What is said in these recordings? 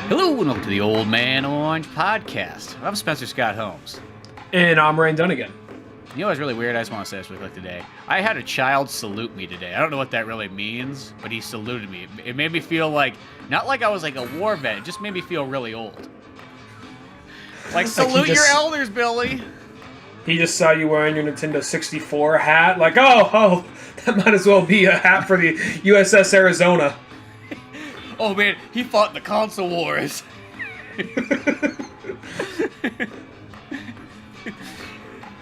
Hello and welcome to the Old Man Orange Podcast. I'm Spencer Scott Holmes. And I'm Dunigan. You know what's really weird? I just want to say this really quick today. I had a child salute me today. I don't know what that really means, but he saluted me. It made me feel like, not like I was like a war vet, it just made me feel really old. Like, salute your elders, Billy. He just saw you wearing your Nintendo 64 hat, like, oh, that might as well be a hat for the USS Arizona. Oh man, he fought in the console wars.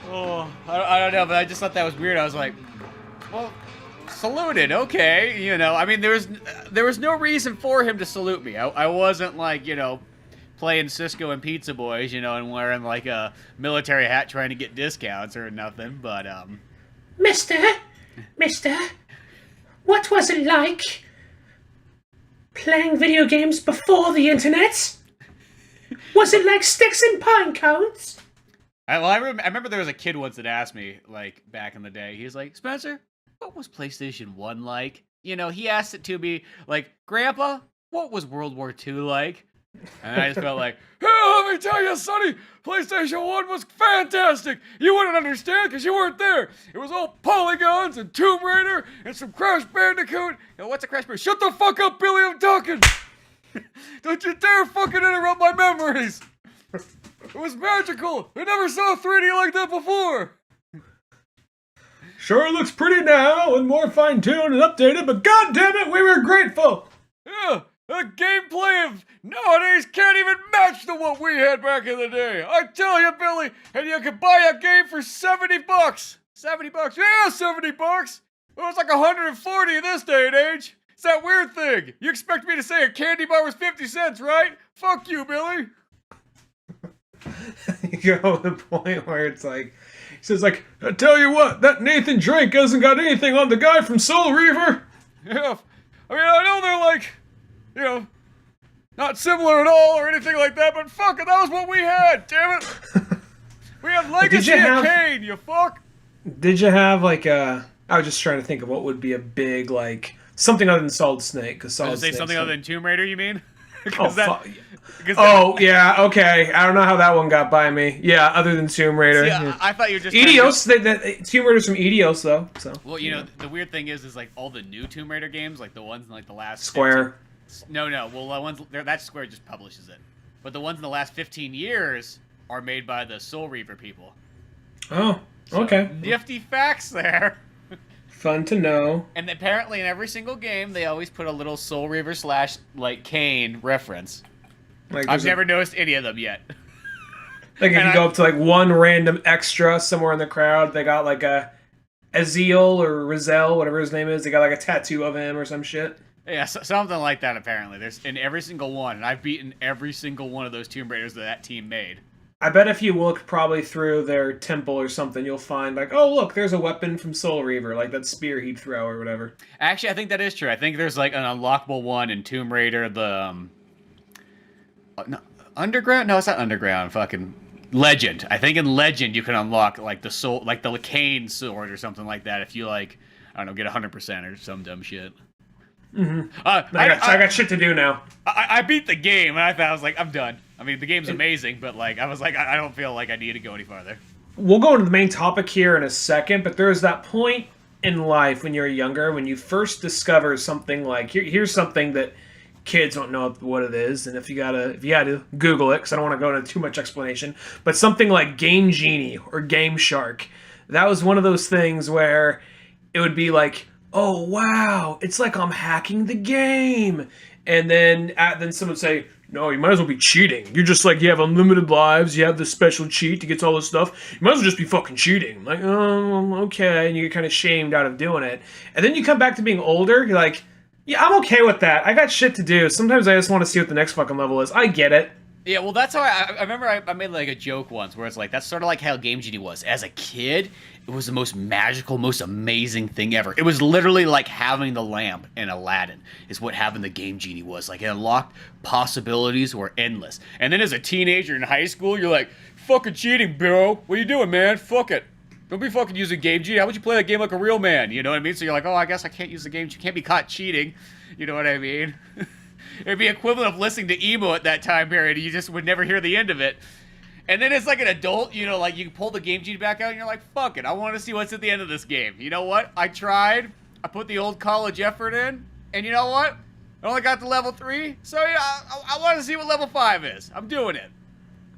Oh, I don't know, but I just thought that was weird. I was like, well, saluted, okay, you know. I mean, there was no reason for him to salute me. I wasn't like, you know, playing Cisco and Pizza Boys, you know, and wearing like a military hat trying to get discounts or nothing. But Mister, what was it like playing video games before the internet? Was it like sticks and pine cones? I remember there was a kid once that asked me, like, back in the day. He was like, Spencer, what was PlayStation 1 like? You know, he asked it to me, like, Grandpa, what was World War II like? And I just felt like, hey, let me tell you, Sonny, PlayStation 1 was fantastic. You wouldn't understand because you weren't there. It was all polygons and Tomb Raider and some Crash Bandicoot. And what's a Crash Bandicoot? Shut the fuck up, Billy, I'm talking. Don't you dare fucking interrupt my memories. It was magical. I never saw 3D like that before. Sure looks pretty now and more fine-tuned and updated, but god damn it, we were grateful. Yeah, the gameplay of nowadays can't even match to what we had back in the day. I tell you, Billy, and you could buy a game for $70. $70? Yeah, $70. It was like 140 in this day and age. It's that weird thing. You expect me to say a candy bar was 50 cents, right? Fuck you, Billy. You go to the point where it's like, he says like, I tell you what, that Nathan Drake hasn't got anything on the guy from Soul Reaver. Yeah, I mean, I know they're like, you know, not similar at all or anything like that, but fuck it, that was what we had, damn it. We had Legacy of Kain, you fuck. Did you have like I was just trying to think of what would be a big, like, something other than Solid Snake. Cause Solid Snake, something other than Tomb Raider, you mean? Yeah, okay. I don't know how that one got by me. Yeah, other than Tomb Raider. Yeah, I thought you were just... Eidos, Tomb Raider's from Eidos, though. So. Well, you know, the weird thing is like all the new Tomb Raider games, like the ones in like the last... Square. 15... No, well, the ones... That Square just publishes it. But the ones in the last 15 years are made by the Soul Reaver people. Oh, okay. So, nifty facts there. Fun to know. And apparently in every single game, they always put a little Soul Reaver / like Kain reference. Like, I've never noticed any of them yet. Like if you go up to like one random extra somewhere in the crowd, they got like a Aziel or Rizel, whatever his name is. They got like a tattoo of him or some shit. Yeah, something like that apparently. There's in every single one, and I've beaten every single one of those Tomb Raiders that team made. I bet if you look probably through their temple or something, you'll find like, oh look, there's a weapon from Soul Reaver, like that spear he'd throw or whatever. Actually, I think that is true. I think there's like an unlockable one in Tomb Raider, the no, Underground? No, it's not Underground. Fucking Legend. I think in Legend you can unlock like the soul, like the Kain sword or something like that. If you like, I don't know, get 100% or some dumb shit. Mm-hmm. I got shit to do now. I beat the game, and I was like, I'm done. I mean, the game's amazing, but like, I was like, I don't feel like I need to go any farther. We'll go into the main topic here in a second, but there's that point in life when you're younger, when you first discover something like, here's something that kids don't know what it is, and if you had to Google it, because I don't want to go into too much explanation, but something like Game Genie or Game Shark, that was one of those things where it would be like, oh wow, it's like I'm hacking the game, and then someone would say, no, you might as well be cheating. You're just like, you have unlimited lives, you have this special cheat to get all this stuff, you might as well just be fucking cheating. Like, oh, okay, and you get kind of shamed out of doing it, and then you come back to being older, you're like, yeah, I'm okay with that. I got shit to do. Sometimes I just want to see what the next fucking level is. I get it. Yeah, well, that's how I remember I made like a joke once where it's like, that's sort of like how Game Genie was. As a kid, it was the most magical, most amazing thing ever. It was literally like having the lamp in Aladdin is what having the Game Genie was. Like, it unlocked possibilities were endless. And then as a teenager in high school, you're like, fucking cheating, bro. What are you doing, man? Fuck it. Don't be fucking using Game Genie. How would you play that game like a real man? You know what I mean? So you're like, oh, I guess I can't use the game. You can't be caught cheating. You know what I mean? It'd be equivalent of listening to emo at that time period. You just would never hear the end of it. And then it's like an adult, you know, like you pull the Game Genie back out and you're like, fuck it, I want to see what's at the end of this game. You know what? I tried. I put the old college effort in. And you know what? I only got to level 3. So yeah, I want to see what level 5 is. I'm doing it.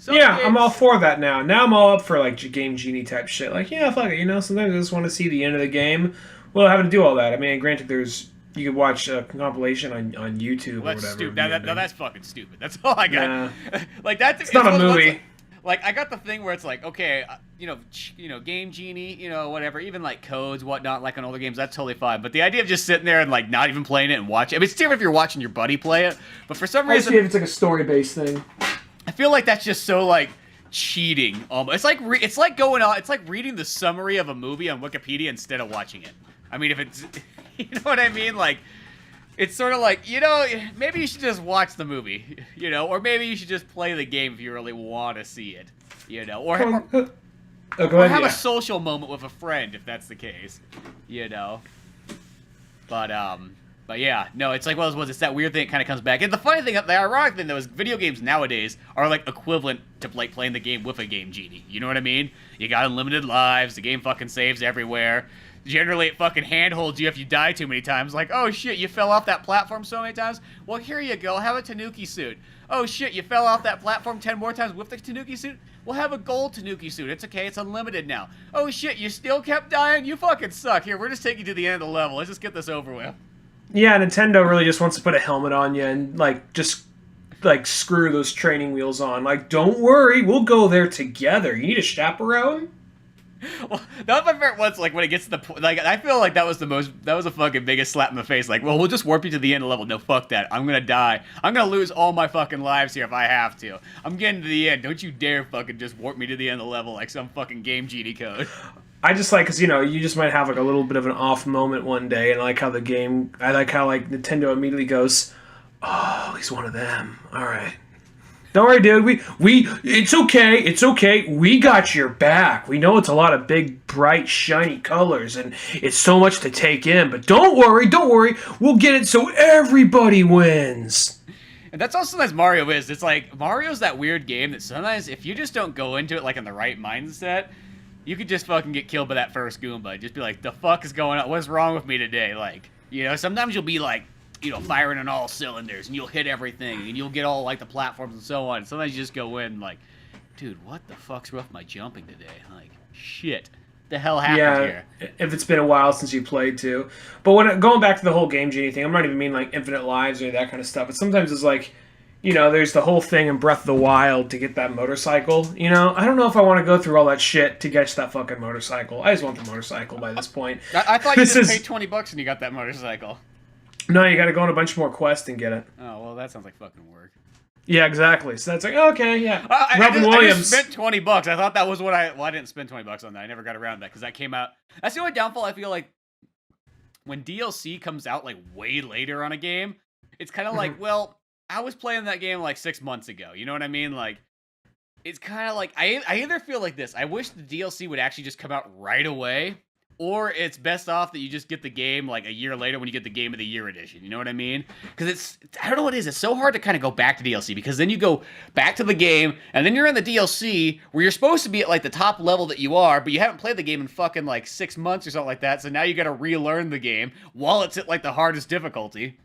Yeah, I'm all for that now. Now I'm all up for like Game Genie type shit. Like, yeah, fuck it. You know, sometimes I just want to see the end of the game. Well, having to do all that. I mean, granted, you could watch a compilation on YouTube or whatever. Stupid. Now that's fucking stupid. That's all I got. Nah. Like that's it's not a movie. Like I got the thing where it's like, okay, you know, Game Genie, you know, whatever, even like codes, whatnot, like on older games, that's totally fine. But the idea of just sitting there and like not even playing it and watching, I mean, it's different if you're watching your buddy play it, but for some reason, if it's like a story-based thing. I feel like that's just so like cheating. It's like it's like reading the summary of a movie on Wikipedia instead of watching it. I mean, if it's, you know what I mean, like. It's sort of like, you know, maybe you should just watch the movie, you know, or maybe you should just play the game if you really want to see it, you know, or have a social moment with a friend if that's the case, you know. But yeah, no, it's like one of those ones. It's that weird thing that kind of comes back. And the funny thing, the ironic thing, though, is video games nowadays are like equivalent to like playing the game with a Game Genie. You know what I mean? You got unlimited lives. The game fucking saves everywhere. Generally, it fucking handholds you if you die too many times. Like, oh shit, you fell off that platform so many times? Well, here you go, have a Tanuki suit. Oh shit, you fell off that platform 10 more times with the Tanuki suit? Well, have a gold Tanuki suit. It's okay, it's unlimited now. Oh shit, you still kept dying? You fucking suck. Here, we're just taking you to the end of the level. Let's just get this over with. Yeah, Nintendo really just wants to put a helmet on you and, like, just, like, screw those training wheels on. Like, don't worry, we'll go there together. You need a chaperone? Well, that was my favorite once, like, when it gets to the point, like, I feel like that was a fucking biggest slap in the face, like, well, we'll just warp you to the end of the level. No, fuck that. I'm gonna die. I'm gonna lose all my fucking lives here if I have to. I'm getting to the end. Don't you dare fucking just warp me to the end of the level like some fucking Game Genie code. I just like, because, you know, you just might have, like, a little bit of an off moment one day, and I like how Nintendo immediately goes, oh, he's one of them. All right. Don't worry, dude. It's okay. We got your back. We know it's a lot of big, bright, shiny colors, and it's so much to take in. But don't worry. We'll get it so everybody wins. And that's also as Mario is. It's like Mario's that weird game that sometimes if you just don't go into it like in the right mindset, you could just fucking get killed by that first Goomba. Just be like, the fuck is going on? What's wrong with me today? Like, you know, sometimes you'll be like, you know, firing on all cylinders, and you'll hit everything, and you'll get all, like, the platforms and so on. Sometimes you just go in, like, dude, what the fuck's with my jumping today? Like, shit. The hell happened here? If it's been a while since you played, too. But going back to the whole Game Genie thing, I'm not even mean, like, infinite lives or that kind of stuff, but sometimes it's like, you know, there's the whole thing in Breath of the Wild to get that motorcycle, you know? I don't know if I want to go through all that shit to get that fucking motorcycle. I just want the motorcycle by this point. I thought you just paid $20 and you got that motorcycle. No, you got to go on a bunch more quests and get it. Oh, well, that sounds like fucking work. Yeah, exactly. So that's like, okay, yeah. Robin Williams. I just spent $20. I thought that was what I didn't spend $20 on that. I never got around to that because that came out. That's the only downfall I feel like when DLC comes out like way later on a game. It's kind of like, well, I was playing that game like 6 months ago. You know what I mean? Like, it's kind of like, I either feel like this. I wish the DLC would actually just come out right away. Or it's best off that you just get the game like a year later when you get the Game of the Year edition. You know what I mean? Because I don't know what it is. It's so hard to kind of go back to DLC because then you go back to the game and then you're in the DLC where you're supposed to be at like the top level that you are, but you haven't played the game in fucking like 6 months or something like that. So now you got to relearn the game while it's at like the hardest difficulty.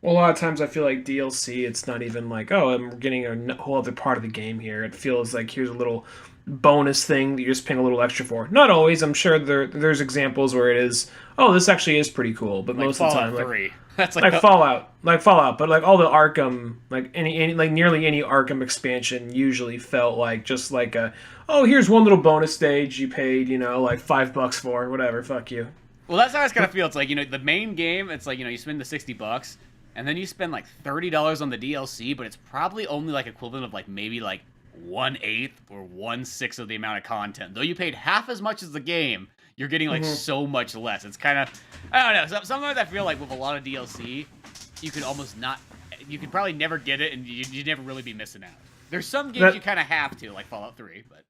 Well, a lot of times I feel like DLC, it's not even like, oh, I'm getting a whole other part of the game here. It feels like here's a little bonus thing that you're just paying a little extra for. Not always. I'm sure there's examples where it is, oh, this actually is pretty cool. But like most of the time, 3. That's like Fallout. But like all the Arkham, like any like nearly any Arkham expansion usually felt like just like a, oh, here's one little bonus stage you paid, you know, like $5 for, whatever, fuck you. Well, that's how I kind of feel. It's like, you know, the main game, it's like, you know, you spend the $60 and then you spend like $30 on the DLC, but it's probably only like equivalent of like maybe like 1/8 or 1/6 of the amount of content. Though you paid half as much as the game, you're getting like so much less. It's kind of, I don't know. Sometimes I feel like with a lot of DLC, you could almost not, you could probably never get it, and you'd never really be missing out. There's some games you kind of have to, like Fallout 3, but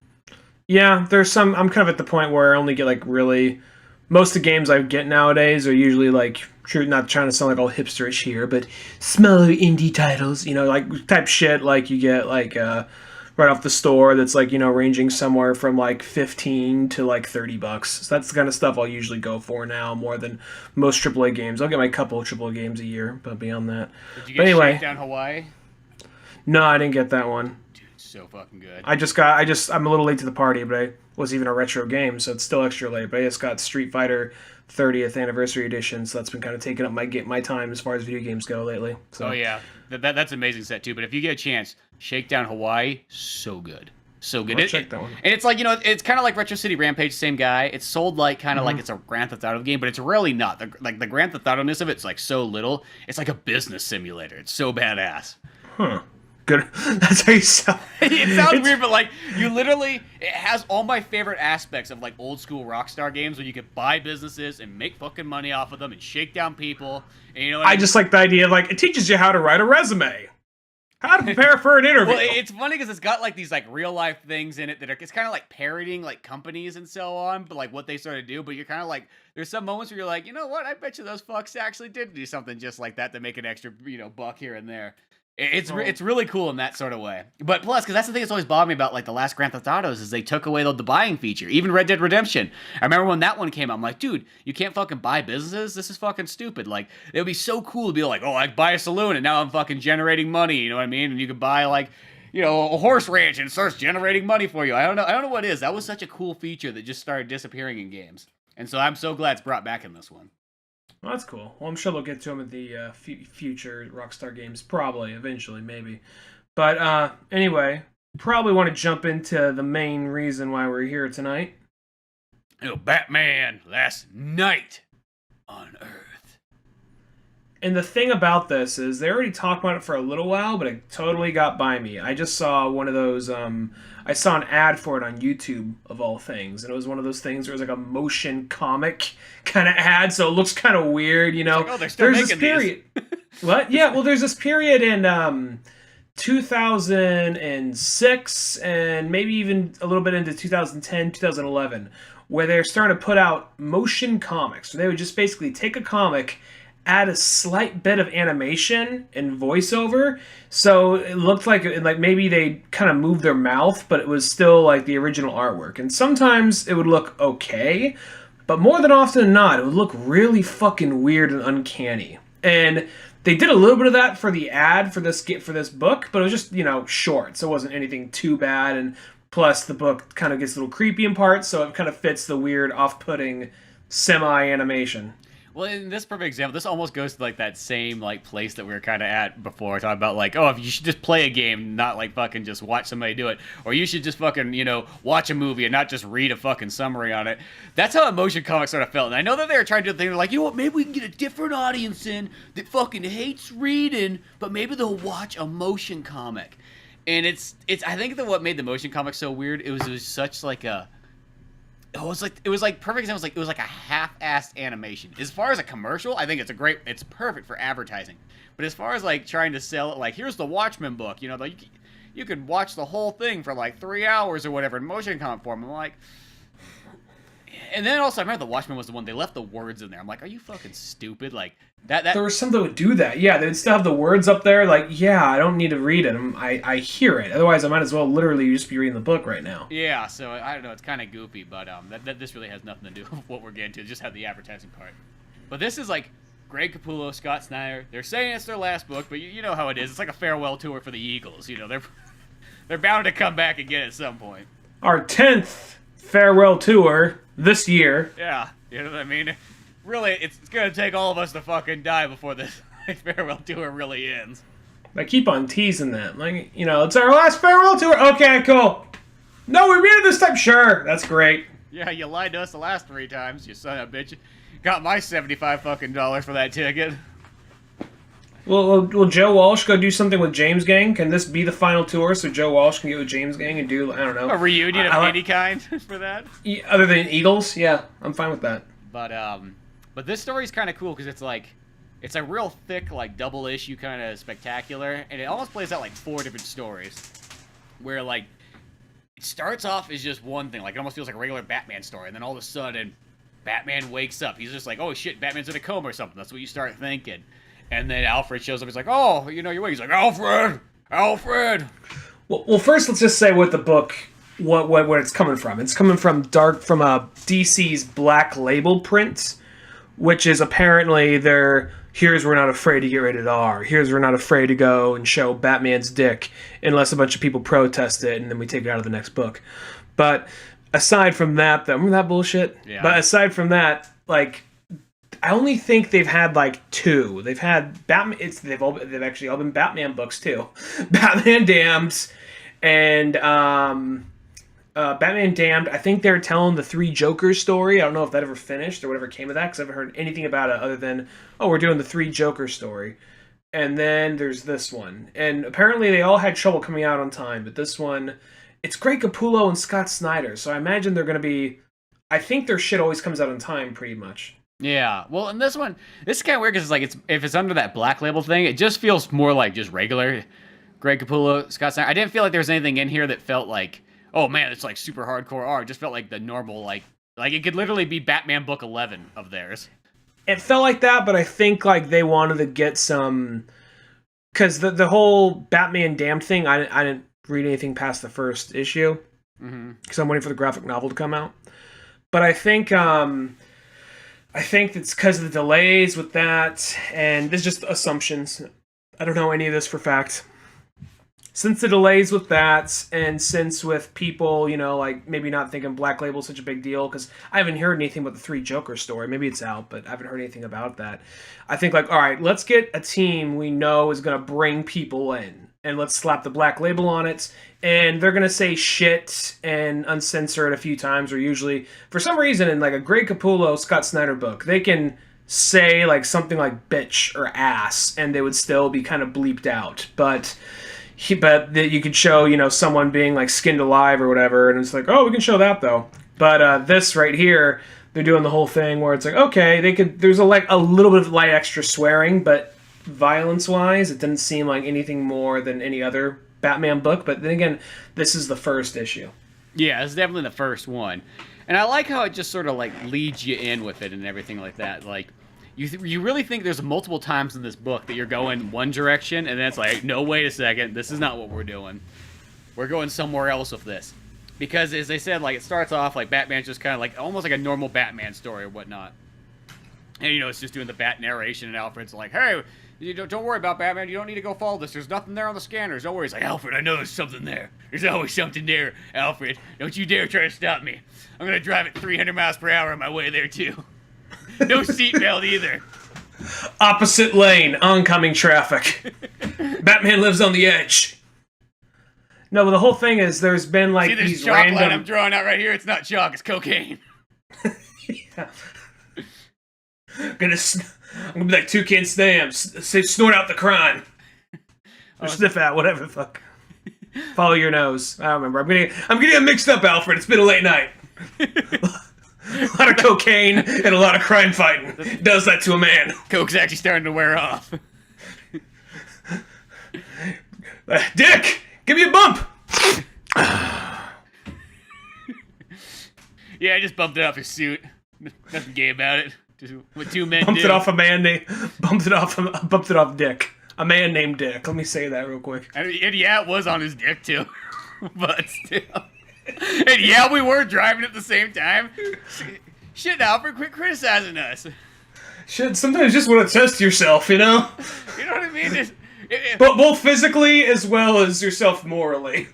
yeah, there's some. I'm kind of at the point where I only get like really most of the games I get nowadays are usually like, not trying to sound like all hipsterish here, but smaller indie titles, like type shit like you get like right off the store that's like, ranging somewhere from like 15 to like $30. So that's the kind of stuff I'll usually go for now more than most AAA games. I'll get my couple of AAA games a year, but beyond that. Did you get Shakedown Hawaii? No, I didn't get that one. Dude, so fucking good. I'm a little late to the party, but it wasn't even a retro game, so it's still extra late. But I just got Street Fighter 30th Anniversary Edition, so that's been kind of taking up my time as far as video games go lately. So. Oh, yeah. That's an amazing set, too. But if you get a chance, Shakedown Hawaii, so good. So good. I'll check that one. And it's like, it's kind of like Retro City Rampage, same guy. It's sold like kind of like it's a Grand Theft Auto game, but it's really not. The Grand Theft Auto-ness of it's like so little. It's like a business simulator. It's so badass. Huh. Good. That's how you sound. It sounds weird, but like it has all my favorite aspects of like old school Rockstar games where you could buy businesses and make fucking money off of them and shake down people. And I just like the idea of like it teaches you how to write a resume, how to prepare for an interview. Well, it's funny because it's got like these like real life things in it that it's kind of like parodying like companies and so on, but like what they sort of do. But you're kind of like there's some moments where you're like, you know what? I bet you those fucks actually did do something just like that to make an extra buck here and there. It's really cool in that sort of way. But plus, because that's the thing that's always bothered me about like the last Grand Theft Autos is they took away the buying feature. Even Red Dead Redemption. I remember when that one came out, I'm like, dude, you can't fucking buy businesses? This is fucking stupid. Like, it would be so cool to be like, oh, I buy a saloon and now I'm fucking generating money, you know what I mean? And you could buy like, a horse ranch and it starts generating money for you. I don't know what it is. That was such a cool feature that just started disappearing in games. And so I'm so glad it's brought back in this one. Well, that's cool. Well, I'm sure they'll get to them at the future Rockstar games, probably, eventually, maybe. But anyway, probably want to jump into the main reason why we're here tonight. Batman Last Night on Earth. And the thing about this is they already talked about it for a little while, but it totally got by me. I just saw one of those, I saw an ad for it on YouTube, of all things. And it was one of those things where it was like a motion comic kind of ad, so it looks kind of weird, It's like, oh, they're still There's making this period. What? Yeah, well, there's this period in 2006 and maybe even a little bit into 2010, 2011, where they're starting to put out motion comics. So they would just basically take a comic, add a slight bit of animation and voiceover, so it looked like maybe they kind of moved their mouth, but it was still like the original artwork. And sometimes it would look okay, but more than often than not, it would look really fucking weird and uncanny. And they did a little bit of that for the ad for this book, but it was just short, so it wasn't anything too bad. And plus, the book kind of gets a little creepy in parts, so it kind of fits the weird, off-putting semi-animation. Well, in this perfect example, this almost goes to like that same like place that we were kind of at before, talking about like, oh, if you should just play a game, not like fucking just watch somebody do it, or you should just fucking watch a movie and not just read a fucking summary on it. That's how Emotion Comics sort of felt, and I know that they were trying to do the thing. They're like, you know what? Maybe we can get a different audience in that fucking hates reading, but maybe they'll watch a motion comic. And it's I think that what made the motion comic so weird, it was such like a. It was like perfect example. It was like a half-assed animation. As far as a commercial, I think it's perfect for advertising. But as far as like trying to sell it, like here's the Watchmen book, you could watch the whole thing for like 3 hours or whatever in motion comic form. I'm like, and then also I remember the Watchmen was the one they left the words in there. I'm like, are you fucking stupid? Like that. There was some that would do that. Yeah, they'd still have the words up there. Like, yeah, I don't need to read it. I hear it. Otherwise, I might as well literally just be reading the book right now. Yeah, so I don't know. It's kind of goofy, but this really has nothing to do with what we're getting to. Just have the advertising part. But this is like Greg Capullo, Scott Snyder. They're saying it's their last book, but you know how it is. It's like a farewell tour for the Eagles. They're bound to come back again at some point. Our 10th farewell tour this year. Yeah, you know what I mean? Really, it's going to take all of us to fucking die before this farewell tour really ends. I keep on teasing that. Like, it's our last farewell tour. Okay, cool. No, we made it this time. Sure, that's great. Yeah, you lied to us the last 3 times, you son of a bitch. Got my $75 fucking dollars for that ticket. Will Joe Walsh go do something with James Gang? Can this be the final tour so Joe Walsh can get with James Gang and do, I don't know. A reunion of any kind for that? Other than Eagles? Yeah, I'm fine with that. But this story's kind of cool because it's a real thick, like, double issue kind of spectacular, and it almost plays out like 4 different stories. Where, like, it starts off as just one thing, like, it almost feels like a regular Batman story, and then all of a sudden, Batman wakes up. He's just like, oh shit, Batman's in a coma or something. That's what you start thinking. And then Alfred shows up. He's like, oh, you're awake. He's like, Alfred. Well, first let's just say what the book, what it's coming from. It's coming from DC's Black Label print, which is apparently here's we're not afraid to get rated R. Here's we're not afraid to go and show Batman's dick unless a bunch of people protest it, and then we take it out of the next book. But aside from that, remember that bullshit? Yeah. But aside from that, like, I only think they've had like 2. They've had Batman. They've actually all been Batman books too. Batman Damned and Batman Damned. I think they're telling the 3 Jokers story. I don't know if that ever finished or whatever came of that, because I haven't heard anything about it other than, oh, we're doing the 3 Jokers story. And then there's this one, and apparently they all had trouble coming out on time. But this one, it's Greg Capullo and Scott Snyder, so I imagine they're going to be. I think their shit always comes out on time, pretty much. Yeah, well, and this is kind of weird because if it's under that Black Label thing, it just feels more like just regular Greg Capullo, Scott Snyder. I didn't feel like there was anything in here that felt like, oh man, it's like super hardcore art. It just felt like the normal, like it could literally be Batman book 11 of theirs. It felt like that, but I think like they wanted to get some, because the whole Batman Damned thing, I didn't read anything past the first issue because I'm waiting for the graphic novel to come out. But I think it's because of the delays with that, and this is just assumptions. I don't know any of this for fact. Since the delays with that, and since with people, like maybe not thinking Black Label is such a big deal, because I haven't heard anything about the 3 Joker story. Maybe it's out, but I haven't heard anything about that. I think like, all right, let's get a team we know is going to bring people in, and let's slap the Black Label on it, and they're going to say shit and uncensor it a few times, or usually, for some reason, in like a Greg Capullo, Scott Snyder book, they can say like something like bitch or ass, and they would still be kind of bleeped out, but you could show, someone being like skinned alive or whatever, and it's like, oh, we can show that though. But this right here, they're doing the whole thing where it's like, okay, there's a little bit of light extra swearing, but violence-wise, it didn't seem like anything more than any other Batman book. But then again, this is the first issue. Yeah, it's definitely the first one. And I like how it just sort of like leads you in with it and everything like that. Like, you really think there's multiple times in this book that you're going one direction, and then it's like, no, wait a second, this is not what we're doing. We're going somewhere else with this. Because, as they said, like, it starts off like Batman's just kind of like, almost like a normal Batman story or whatnot. And, it's just doing the Bat narration, and Alfred's like, hey, don't worry about Batman, you don't need to go follow this, there's nothing there on the scanners, don't worry. He's like, Alfred, I know there's something there. There's always something there, Alfred. Don't you dare try to stop me. I'm gonna drive at 300 miles per hour on my way there, too. No seatbelt either. Opposite lane, oncoming traffic. Batman lives on the edge. No, but the whole thing is there's been like these chalk random... line I'm drawing out right here, it's not chalk, it's cocaine. Yeah. I'm gonna be like Toucan Sam, snort out the crime. Or sniff out, whatever the fuck. Follow your nose. I don't remember. I'm getting mixed up, Alfred. It's been a late night. A lot of cocaine and a lot of crime fighting. Does that to a man. Coke's actually starting to wear off. Dick, give me a bump. Yeah, I just bumped it off his suit. Nothing gay about it. Just what 2 men bumped do. it off a man named... Bumped it off Dick. A man named Dick. Let me say that real quick. And yeah, it was on his dick, too. But still. And yeah, we were driving at the same time. Shit, Alfred, quit criticizing us. Shit, sometimes you just want to test yourself, You know what I mean? But both physically as well as yourself morally.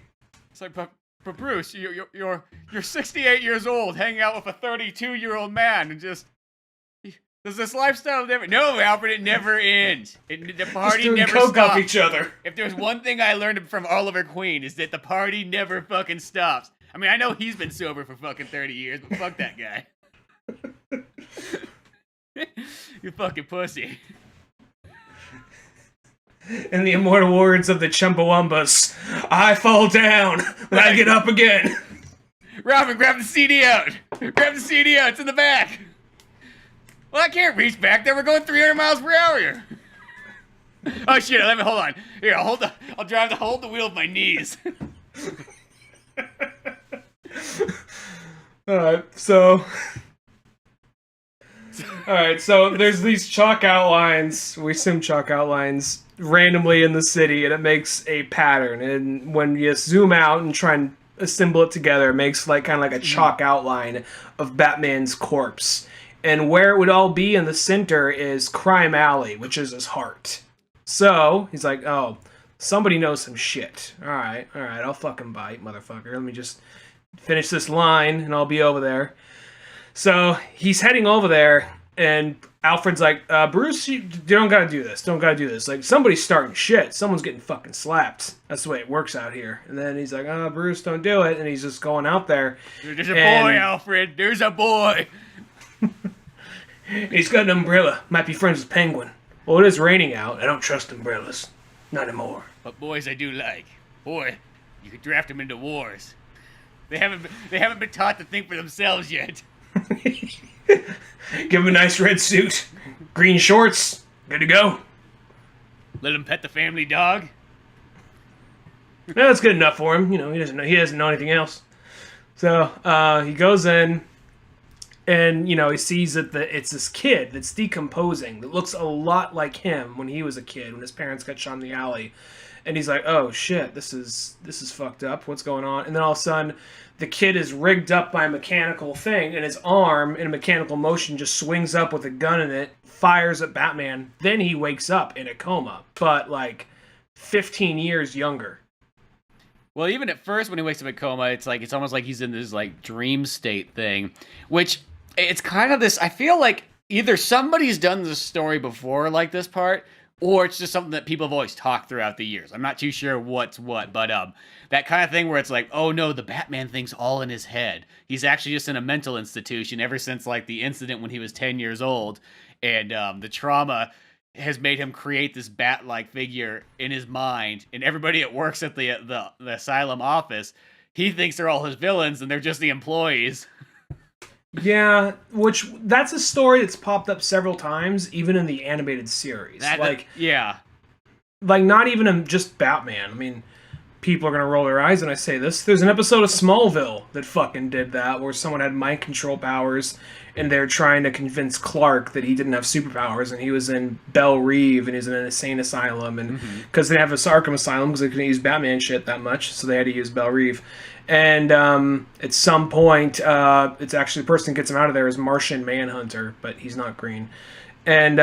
It's like, but Bruce, you're 68 years old, hanging out with a 32-year-old man, and just... Does this lifestyle never... No, Alfred, it never ends. The party never coke stops. off each other. If there's one thing I learned from Oliver Queen, is that the party never fucking stops. I mean, I know he's been sober for fucking 30 years, but fuck that guy. You fucking pussy. In the immortal words of the Chumbawambas, I fall down, but I get up again. Robin, grab the CD out. Grab the CD out. It's in the back. Well, I can't reach back there. We're going 300 miles per hour here. Oh shit! Hold on. Here, I'll hold the wheel with my knees. Alright, so All right, so there's these chalk outlines. We assume chalk outlines randomly in the city, and it makes a pattern. And when you zoom out and try and assemble it together, it makes like kind of like a chalk outline of Batman's corpse. And where it would all be in the center is Crime Alley, which is his heart. So he's like, oh, somebody knows some shit. All right, I'll fucking bite, motherfucker. Let me just finish this line, and I'll be over there. So he's heading over there, and Alfred's like, Bruce, you don't gotta do this. Don't gotta do this. Like, somebody's starting shit. Someone's getting fucking slapped. That's the way it works out here. And then he's like, Bruce, don't do it. And he's just going out there. There's a boy, Alfred. There's a boy. He's got an umbrella. Might be friends with Penguin. Well, it is raining out. I don't trust umbrellas. Not anymore. But boys I do like. Boy, you could draft them into wars. They haven't been taught to think for themselves yet. Give him a nice red suit, green shorts, good to go. Let him pet the family dog. Yeah, that's good enough for him. You know, he doesn't know anything else. So he goes in, and you know he sees that it's this kid that's decomposing that looks a lot like him when he was a kid when his parents got shot in the alley, and he's like, oh shit, this is fucked up. What's going on? And then all of a sudden, the kid is rigged up by a mechanical thing, and his arm, in a mechanical motion, just swings up with a gun in it, fires at Batman. Then he wakes up in a coma, but like 15 years younger. Well, even at first when he wakes up in coma, it's almost like he's in this like dream state thing, which it's kind of this. I feel like either somebody's done this story before, like this part, or it's just something that people have always talked throughout the years. I'm not too sure what's what, but that kind of thing where it's like, oh no, the Batman thing's all in his head. He's actually just in a mental institution ever since like the incident when he was 10 years old, and the trauma has made him create this bat-like figure in his mind, and everybody that works at the asylum office, he thinks they're all his villains, and they're just the employees. Yeah, that's a story that's popped up several times, even in the animated series. Yeah. Like, not even in just Batman. I mean, people are going to roll their eyes when I say this. There's an episode of Smallville that fucking did that, where someone had mind control powers, and they're trying to convince Clark that he didn't have superpowers, and he was in Belle Reve, and he was in an insane asylum, and because they have a Arkham Asylum, because they couldn't use Batman shit that much, so they had to use Belle Reve. And at some point, it's actually the person that gets him out of there is Martian Manhunter, but he's not green. And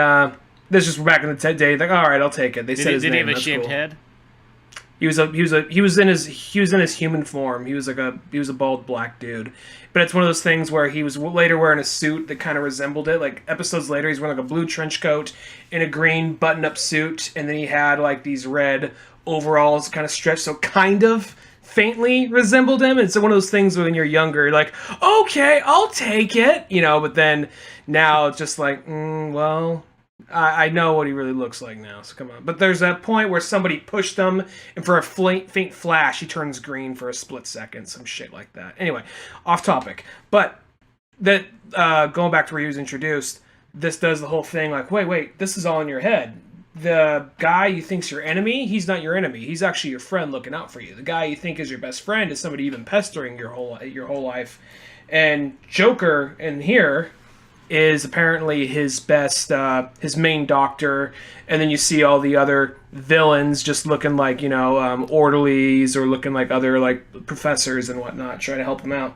this is back in the day. Like, all right, I'll take it. They said his name. Did he have a That's shaved cool. head? He was in his human form. He was a bald black dude. But it's one of those things where he was later wearing a suit that kind of resembled it. Like episodes later, he's wearing like a blue trench coat and a green button-up suit, and then he had like these red overalls, kind of stretched, so kind of faintly resembled him. It's one of those things when you're younger, you're like, okay, I'll take it, you know. But then now it's just like, well, I know what he really looks like now, so come on. But there's that point where somebody pushed him, and for a faint flash, he turns green for a split second, some shit like that. Anyway, off topic. But that going back to where he was introduced, this does the whole thing like, wait, this is all in your head. The guy you think's your enemy, he's not your enemy. He's actually your friend looking out for you. The guy you think is your best friend is somebody you've been pestering your whole life. And Joker in here is apparently his best, his main doctor. And then you see all the other villains just looking like, you know, orderlies or looking like other like professors and whatnot, trying to help him out.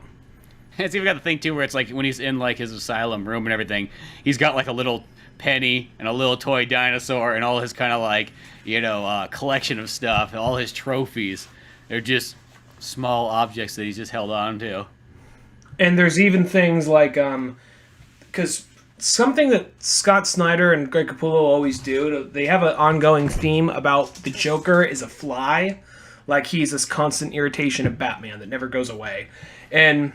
It's even got the thing too where it's like when he's in like his asylum room and everything, he's got like a little penny and a little toy dinosaur and all his kind of like, you know, collection of stuff, all his trophies. They're just small objects that he's just held on to. And there's even things like, because something that Scott Snyder and Greg Capullo always do, they have an ongoing theme about the Joker is a fly. Like he's this constant irritation of Batman that never goes away. And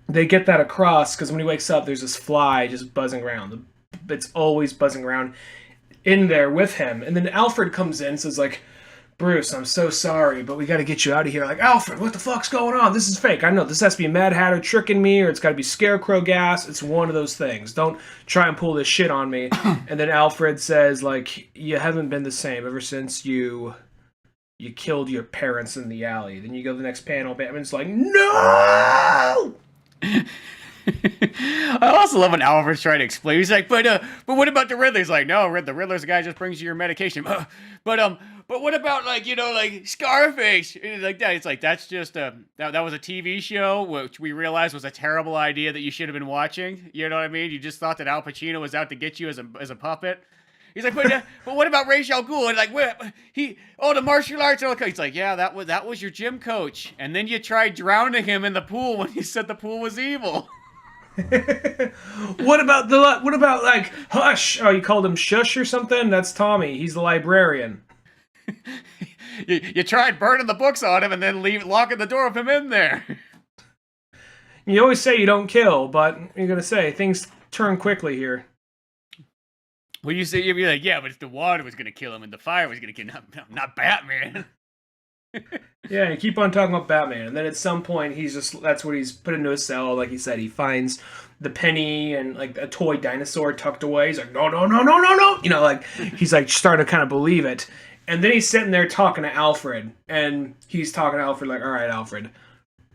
they get that across because when he wakes up, there's this fly just buzzing around. It's always buzzing around in there with him. And then Alfred comes in and says like, Bruce, I'm so sorry, but we got to get you out of here. Like, Alfred, what the fuck's going on? This is fake. I know this has to be a Mad Hatter tricking me, or it's got to be Scarecrow gas. It's one of those things. Don't try and pull this shit on me. And then Alfred says like, you haven't been the same ever since you killed your parents in the alley. Then you go to the next panel, Batman's like, no! I also love when Alfred's trying to explain. He's like, but what about the Riddler? He's like, no, the Riddler's the guy who just brings you your medication. But what about like Scarface? And like that. It's like that's just that was a TV show which we realized was a terrible idea that you should have been watching. You know what I mean? You just thought that Al Pacino was out to get you as a puppet. He's like, but what about Ra's al Ghul? And like, the martial arts. He's like, yeah, that was your gym coach. And then you tried drowning him in the pool when you said the pool was evil. What about like Hush? Oh, you called him Shush or something? That's Tommy. He's the librarian. You tried burning the books on him and then locking the door of him in there. You always say you don't kill, but you're gonna say things turn quickly here. Well, you'd be like, yeah, but if the water was gonna kill him and the fire was gonna kill him, not Batman. Yeah, you keep on talking about Batman, and then at some point that's what he's put into a cell. Like he said, he finds the penny and like a toy dinosaur tucked away. He's like, no. You know, like he's like starting to kind of believe it. And then he's sitting there talking to Alfred, and he's talking to Alfred like, all right, Alfred,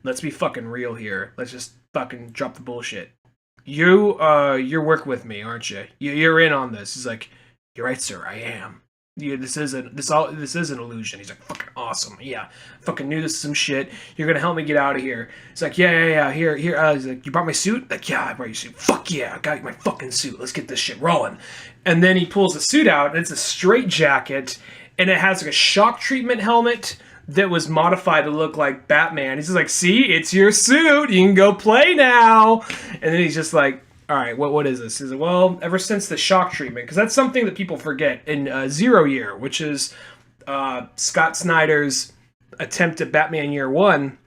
let's be fucking real here. Let's just fucking drop the bullshit. You're working with me, aren't you? You're in on this. He's like, you're right, sir, I am. Yeah, this is an illusion. He's like, fucking awesome. Yeah, fucking knew this is some shit. You're gonna help me get out of here. He's like, yeah. Here. He's like, you brought my suit? Like, yeah, I brought your suit. Fuck yeah, I got my fucking suit. Let's get this shit rolling. And then he pulls the suit out, and it's a straight jacket, and it has like a shock treatment helmet that was modified to look like Batman. He's just like, see, it's your suit. You can go play now. And then he's just like, all right, what is this? He's like, well, ever since the shock treatment, because that's something that people forget in Zero Year, which is Scott Snyder's attempt at Batman Year One,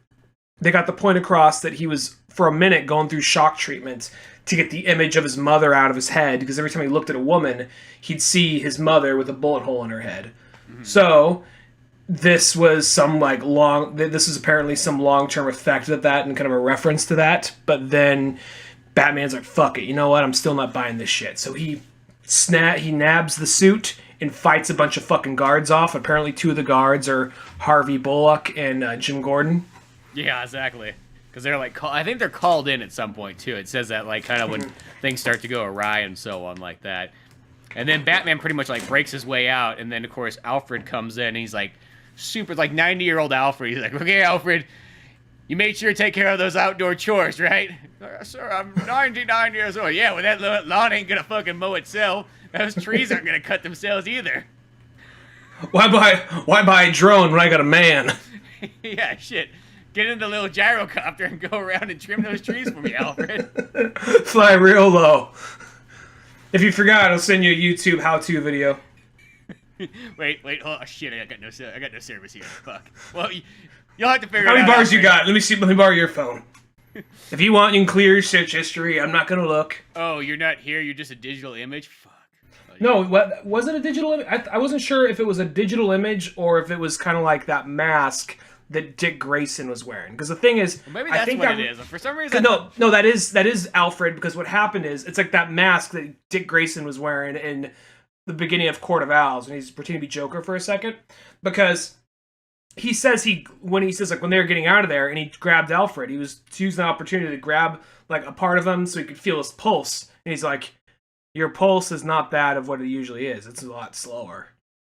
they got the point across that he was, for a minute, going through shock treatment to get the image of his mother out of his head, because every time he looked at a woman, he'd see his mother with a bullet hole in her head. Mm-hmm. So this was this is apparently some long-term effect of that and kind of a reference to that, but then Batman's like, fuck it, you know what? I'm still not buying this shit. So he nabs the suit and fights a bunch of fucking guards off. Apparently 2 of the guards are Harvey Bullock and Jim Gordon. Yeah, exactly. Because they're like, I think they're called in at some point too. It says that like kind of when things start to go awry and so on like that. And then Batman pretty much like breaks his way out, and then of course Alfred comes in and he's like super like 90-year-old Alfred. He's like, okay, Alfred, you made sure to take care of those outdoor chores, right? Sir, I'm 99 years old. Yeah, well, that lawn ain't gonna fucking mow itself. Those trees aren't gonna cut themselves either. Why buy a drone when I got a man? Yeah, shit. Get in the little gyrocopter and go around and trim those trees for me, Alfred. Fly real low. If you forgot, I'll send you a YouTube how-to video. wait. Oh shit! I got no service here. Fuck. Well, you'll have to figure. How it out. How many bars you got? Let me borrow your phone. If you want, you can clear your search history. I'm not gonna look. Oh, you're not here. You're just a digital image. Fuck. Oh, no, was it a digital image? I wasn't sure if it was a digital image or if it was kind of like that mask that Dick Grayson was wearing. Because the thing is, well, maybe that's what it is. For some reason, no, that is Alfred. Because what happened is, it's like that mask that Dick Grayson was wearing in the beginning of Court of Owls, and he's pretending to be Joker for a second. Because he says when they were getting out of there, and he grabbed Alfred, he was using the opportunity to grab like a part of him so he could feel his pulse. And he's like, "Your pulse is not that of what it usually is. It's a lot slower.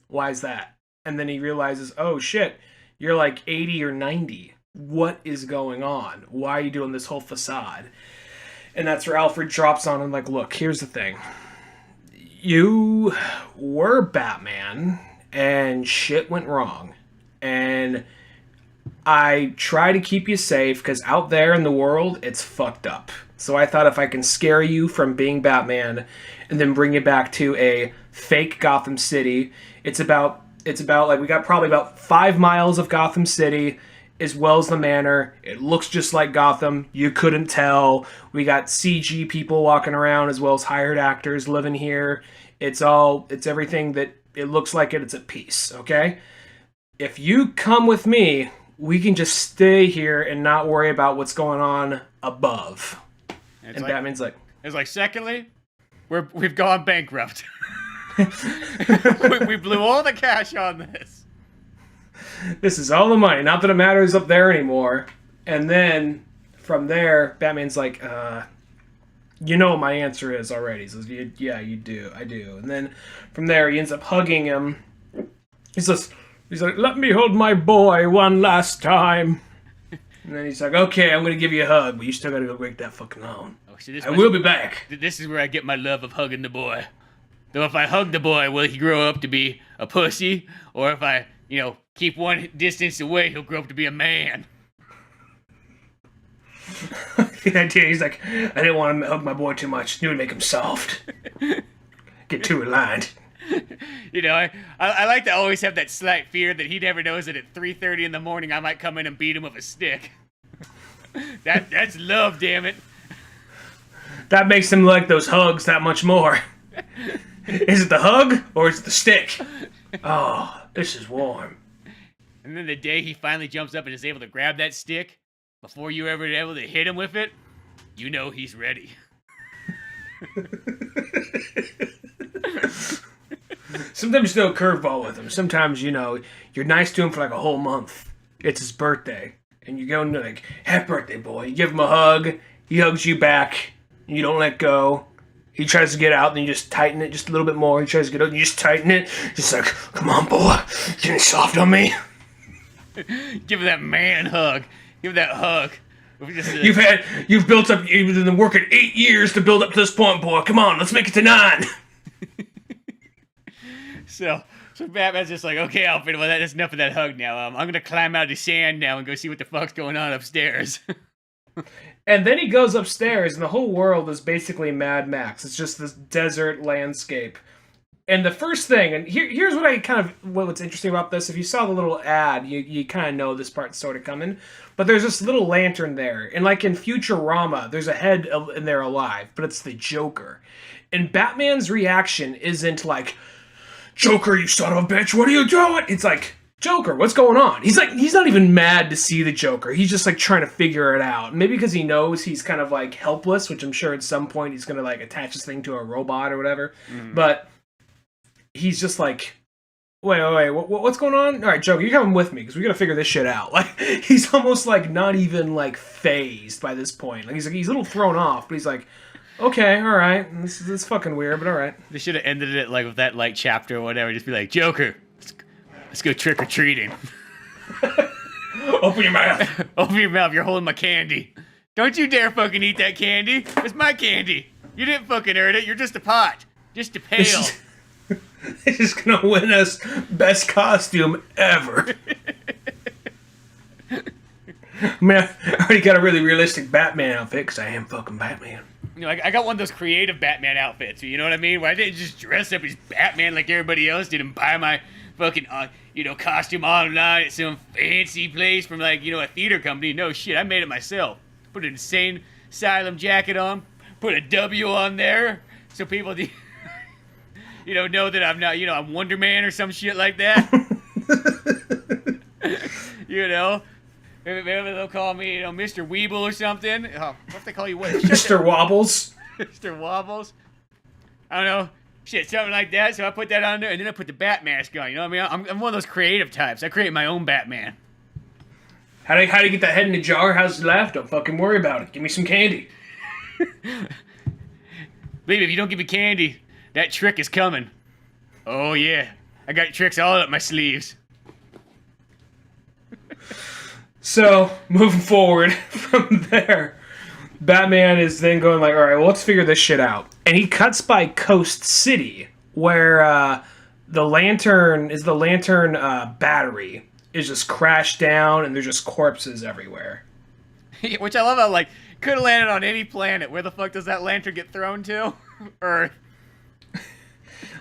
Why is that?" And then he realizes, "Oh shit. You're like 80 or 90. What is going on? Why are you doing this whole facade?" And that's where Alfred drops on him like, "Look, here's the thing. You were Batman, and shit went wrong. And I try to keep you safe, because out there in the world, it's fucked up. So I thought if I can scare you from being Batman, and then bring you back to a fake Gotham City, it's about like, we got probably about 5 miles of Gotham City, as well as the manor. It looks just like Gotham. You couldn't tell. We got CG people walking around, as well as hired actors living here. It's everything that it looks like it's at peace, okay? If you come with me, we can just stay here and not worry about what's going on above." And Batman's like... It's like, secondly, we've gone bankrupt. we blew all the cash on this. This is all the money. Not that it matters up there anymore. And then from there, Batman's like, You know what my answer is already. He says, yeah, you do. I do. And then from there, he ends up hugging him. He's like, let me hold my boy one last time. And then he's like, okay, I'm going to give you a hug, but you still got to go break that fucking lawn. Oh, so I will be back. This is where I get my love of hugging the boy. Though if I hug the boy, will he grow up to be a pussy? Or if I, keep one distance away, he'll grow up to be a man. The idea, he's like, I didn't want to hug my boy too much. It would make him soft. Get too aligned. I like to always have that slight fear that he never knows that at 3:30 in the morning I might come in and beat him with a stick. That's love, damn it. That makes him like those hugs that much more. Is it the hug or is it the stick? Oh, this is warm. And then the day he finally jumps up and is able to grab that stick, before you ever able to hit him with it, he's ready. Sometimes you throw a curveball with him. Sometimes, you're nice to him for like a whole month. It's his birthday. And you go and you're like, happy birthday, boy. You give him a hug. He hugs you back. And you don't let go. He tries to get out, then you just tighten it just a little bit more. He tries to get out, and you just tighten it. Just like, come on, boy. Getting soft on me. Give him that man hug. Give him that hug. You've built up, you've been working 8 years to build up to this point, boy. Come on, let's make it to 9. So Batman's just like, okay, Alfred, well, that's enough of that hug now. I'm going to climb out of the sand now and go see what the fuck's going on upstairs. And then he goes upstairs, and the whole world is basically Mad Max. It's just this desert landscape. And the first thing, and here's what's interesting about this. If you saw the little ad, you kind of know this part's sort of coming. But there's this little lantern there. And like in Futurama, there's a head in there alive, but it's the Joker. And Batman's reaction isn't like, Joker, you son of a bitch, what are you doing? It's like, Joker, what's going on? He's not even mad to see the Joker. He's just like trying to figure it out. Maybe because he knows he's kind of like helpless, which I'm sure at some point he's going to like attach this thing to a robot or whatever. Mm. But he's just like, wait, what's going on? All right, Joker, you're coming with me because we got to figure this shit out. Like, he's almost like not even like phased by this point. Like he's a little thrown off, but he's like, okay, all right, this is fucking weird, but all right. They should have ended it like with that like chapter or whatever. Just be like, Joker, let's go trick or treating. Open your mouth. Open your mouth. You're holding my candy. Don't you dare fucking eat that candy. It's my candy. You didn't fucking earn it. You're just a pot. Just a pail. This is gonna win us best costume ever. I mean, I already got a really realistic Batman outfit because I am fucking Batman. I got one of those creative Batman outfits. You know what I mean? Where I didn't just dress up as Batman like everybody else did and buy my fucking, costume online at some fancy place from like, a theater company. No shit, I made it myself. Put an insane asylum jacket on, put a W on there, so people, know that I'm not, I'm Wonder Man or some shit like that. Maybe they'll call me, Mr. Weeble or something. Oh, what if they call you what? Mr. Wobbles. Mr. Wobbles. I don't know. Shit, something like that. So I put that on there, and then I put the bat mask on. You know what I mean? I'm one of those creative types. I create my own Batman. How do you get that head in a jar? How's it left? Don't fucking worry about it. Give me some candy. Baby, if you don't give me candy, that trick is coming. Oh, yeah. I got tricks all up my sleeves. So, moving forward from there, Batman is then going like, all right, well, let's figure this shit out. And he cuts by Coast City, where the lantern battery is just crashed down, and there's just corpses everywhere. Which I love how, like, could have landed on any planet. Where the fuck does that lantern get thrown to? Earth.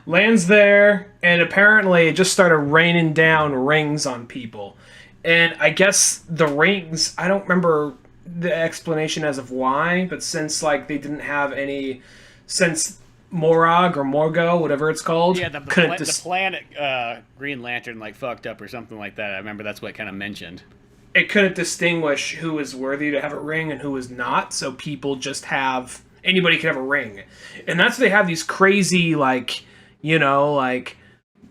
Lands there, and apparently it just started raining down rings on people. And I guess the rings, I don't remember the explanation as of why, but since like they didn't have any, since Morag or Morgo, whatever it's called, yeah, the planet Green Lantern like fucked up or something like that. I remember that's what it kind of mentioned. It couldn't distinguish who was worthy to have a ring and who was not, so people just have, anybody could have a ring. And that's why they have these crazy like, like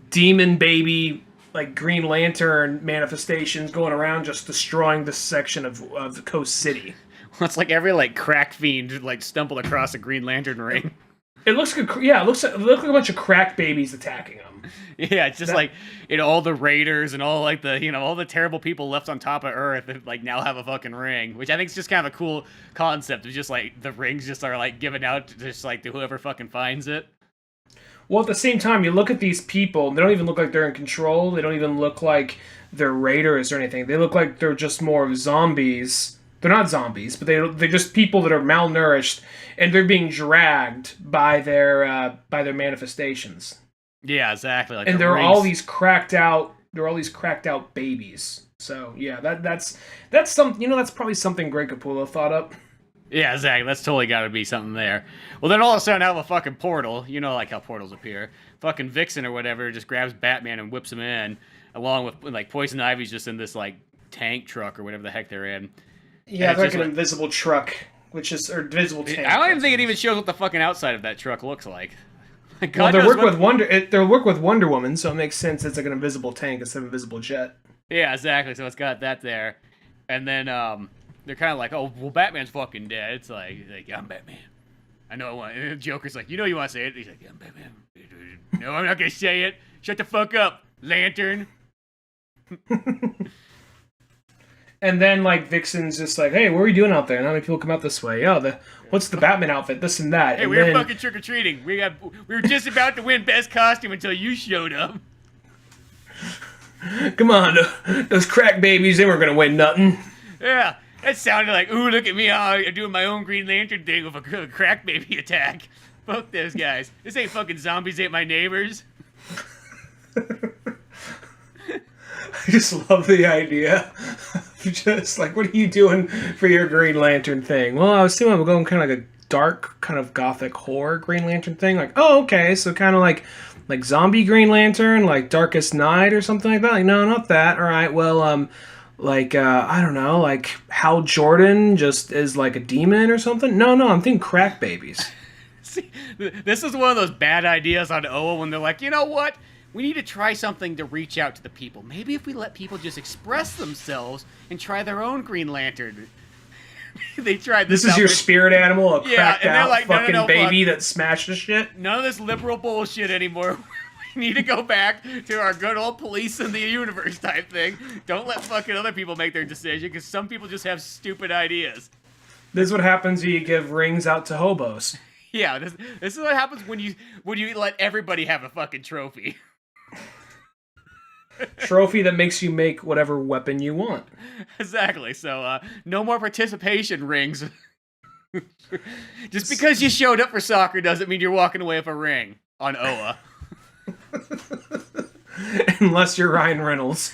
demon baby, like Green Lantern manifestations going around just destroying this section of the Coast City. It's like every like crack fiend like stumbled across a Green Lantern ring. It looks good. Yeah, it looks like a bunch of crack babies attacking them. Yeah, it's just like all the raiders and all like the all the terrible people left on top of Earth that like now have a fucking ring, which I think is just kind of a cool concept. Of just like the rings just are like given out just like to whoever fucking finds it. Well, at the same time, you look at these people, they don't even look like they're in control. They don't even look like they're raiders or anything. They look like they're just more of zombies. They're not zombies, but they're just people that are malnourished, and they're being dragged by their manifestations. Yeah, exactly. Like and there are all these cracked out. There are all these cracked out babies. So yeah, that's some. That's probably something Greg Capullo thought up. Yeah, exactly. That's totally got to be something there. Well, then all of a sudden, out of a fucking portal, like how portals appear, fucking Vixen or whatever just grabs Batman and whips him in, along with like Poison Ivy's just in this like tank truck or whatever the heck they're in. Yeah, they're like an invisible truck, or invisible tank. I don't even think it even shows what the fucking outside of that truck looks like. Well, they're working with Wonder Woman, so it makes sense it's like an invisible tank instead of an invisible jet. Yeah, exactly. So it's got that there, and then they're kind of like, oh, well, Batman's fucking dead. It's like yeah, I'm Batman. I know I want. And Joker's like, you want to say it? He's like, yeah, I'm Batman. No, I'm not gonna say it. Shut the fuck up, Lantern. And then, like, Vixen's just like, hey, what are we doing out there? And how many people come out this way? Oh, what's the Batman outfit? This and that. Hey, and we were fucking trick-or-treating. We were just about to win best costume until you showed up. Come on, those crack babies, they weren't going to win nothing. Yeah, that sounded like, ooh, look at me, I'm doing my own Green Lantern thing with a crack baby attack. Fuck those guys. This ain't fucking zombies, ain't my neighbors. I just love the idea. Just like, what are you doing for your Green Lantern thing? Well, I was thinking I'm going kind of like a dark, kind of gothic horror Green Lantern thing. Like, oh, okay, so kind of like zombie Green Lantern, like Darkest Night or something like that. Like, no, not that. All right, well, I don't know, like Hal Jordan just is like a demon or something. No, I'm thinking crack babies. See, this is one of those bad ideas on OMO when they're like, you know what? We need to try something to reach out to the people. Maybe if we let people just express themselves and try their own Green Lantern. They tried this. This is your spirit animal, a cracked out like, fucking no, baby that smashes shit? None of this liberal bullshit anymore. We need to go back to our good old police in the universe type thing. Don't let fucking other people make their decision, because some people just have stupid ideas. This is what happens when you give rings out to hobos. Yeah, this is what happens when you let everybody have a fucking trophy. Trophy that makes you make whatever weapon you want. Exactly. So, no more participation rings. Just because you showed up for soccer doesn't mean you're walking away with a ring on OA. Unless you're Ryan Reynolds.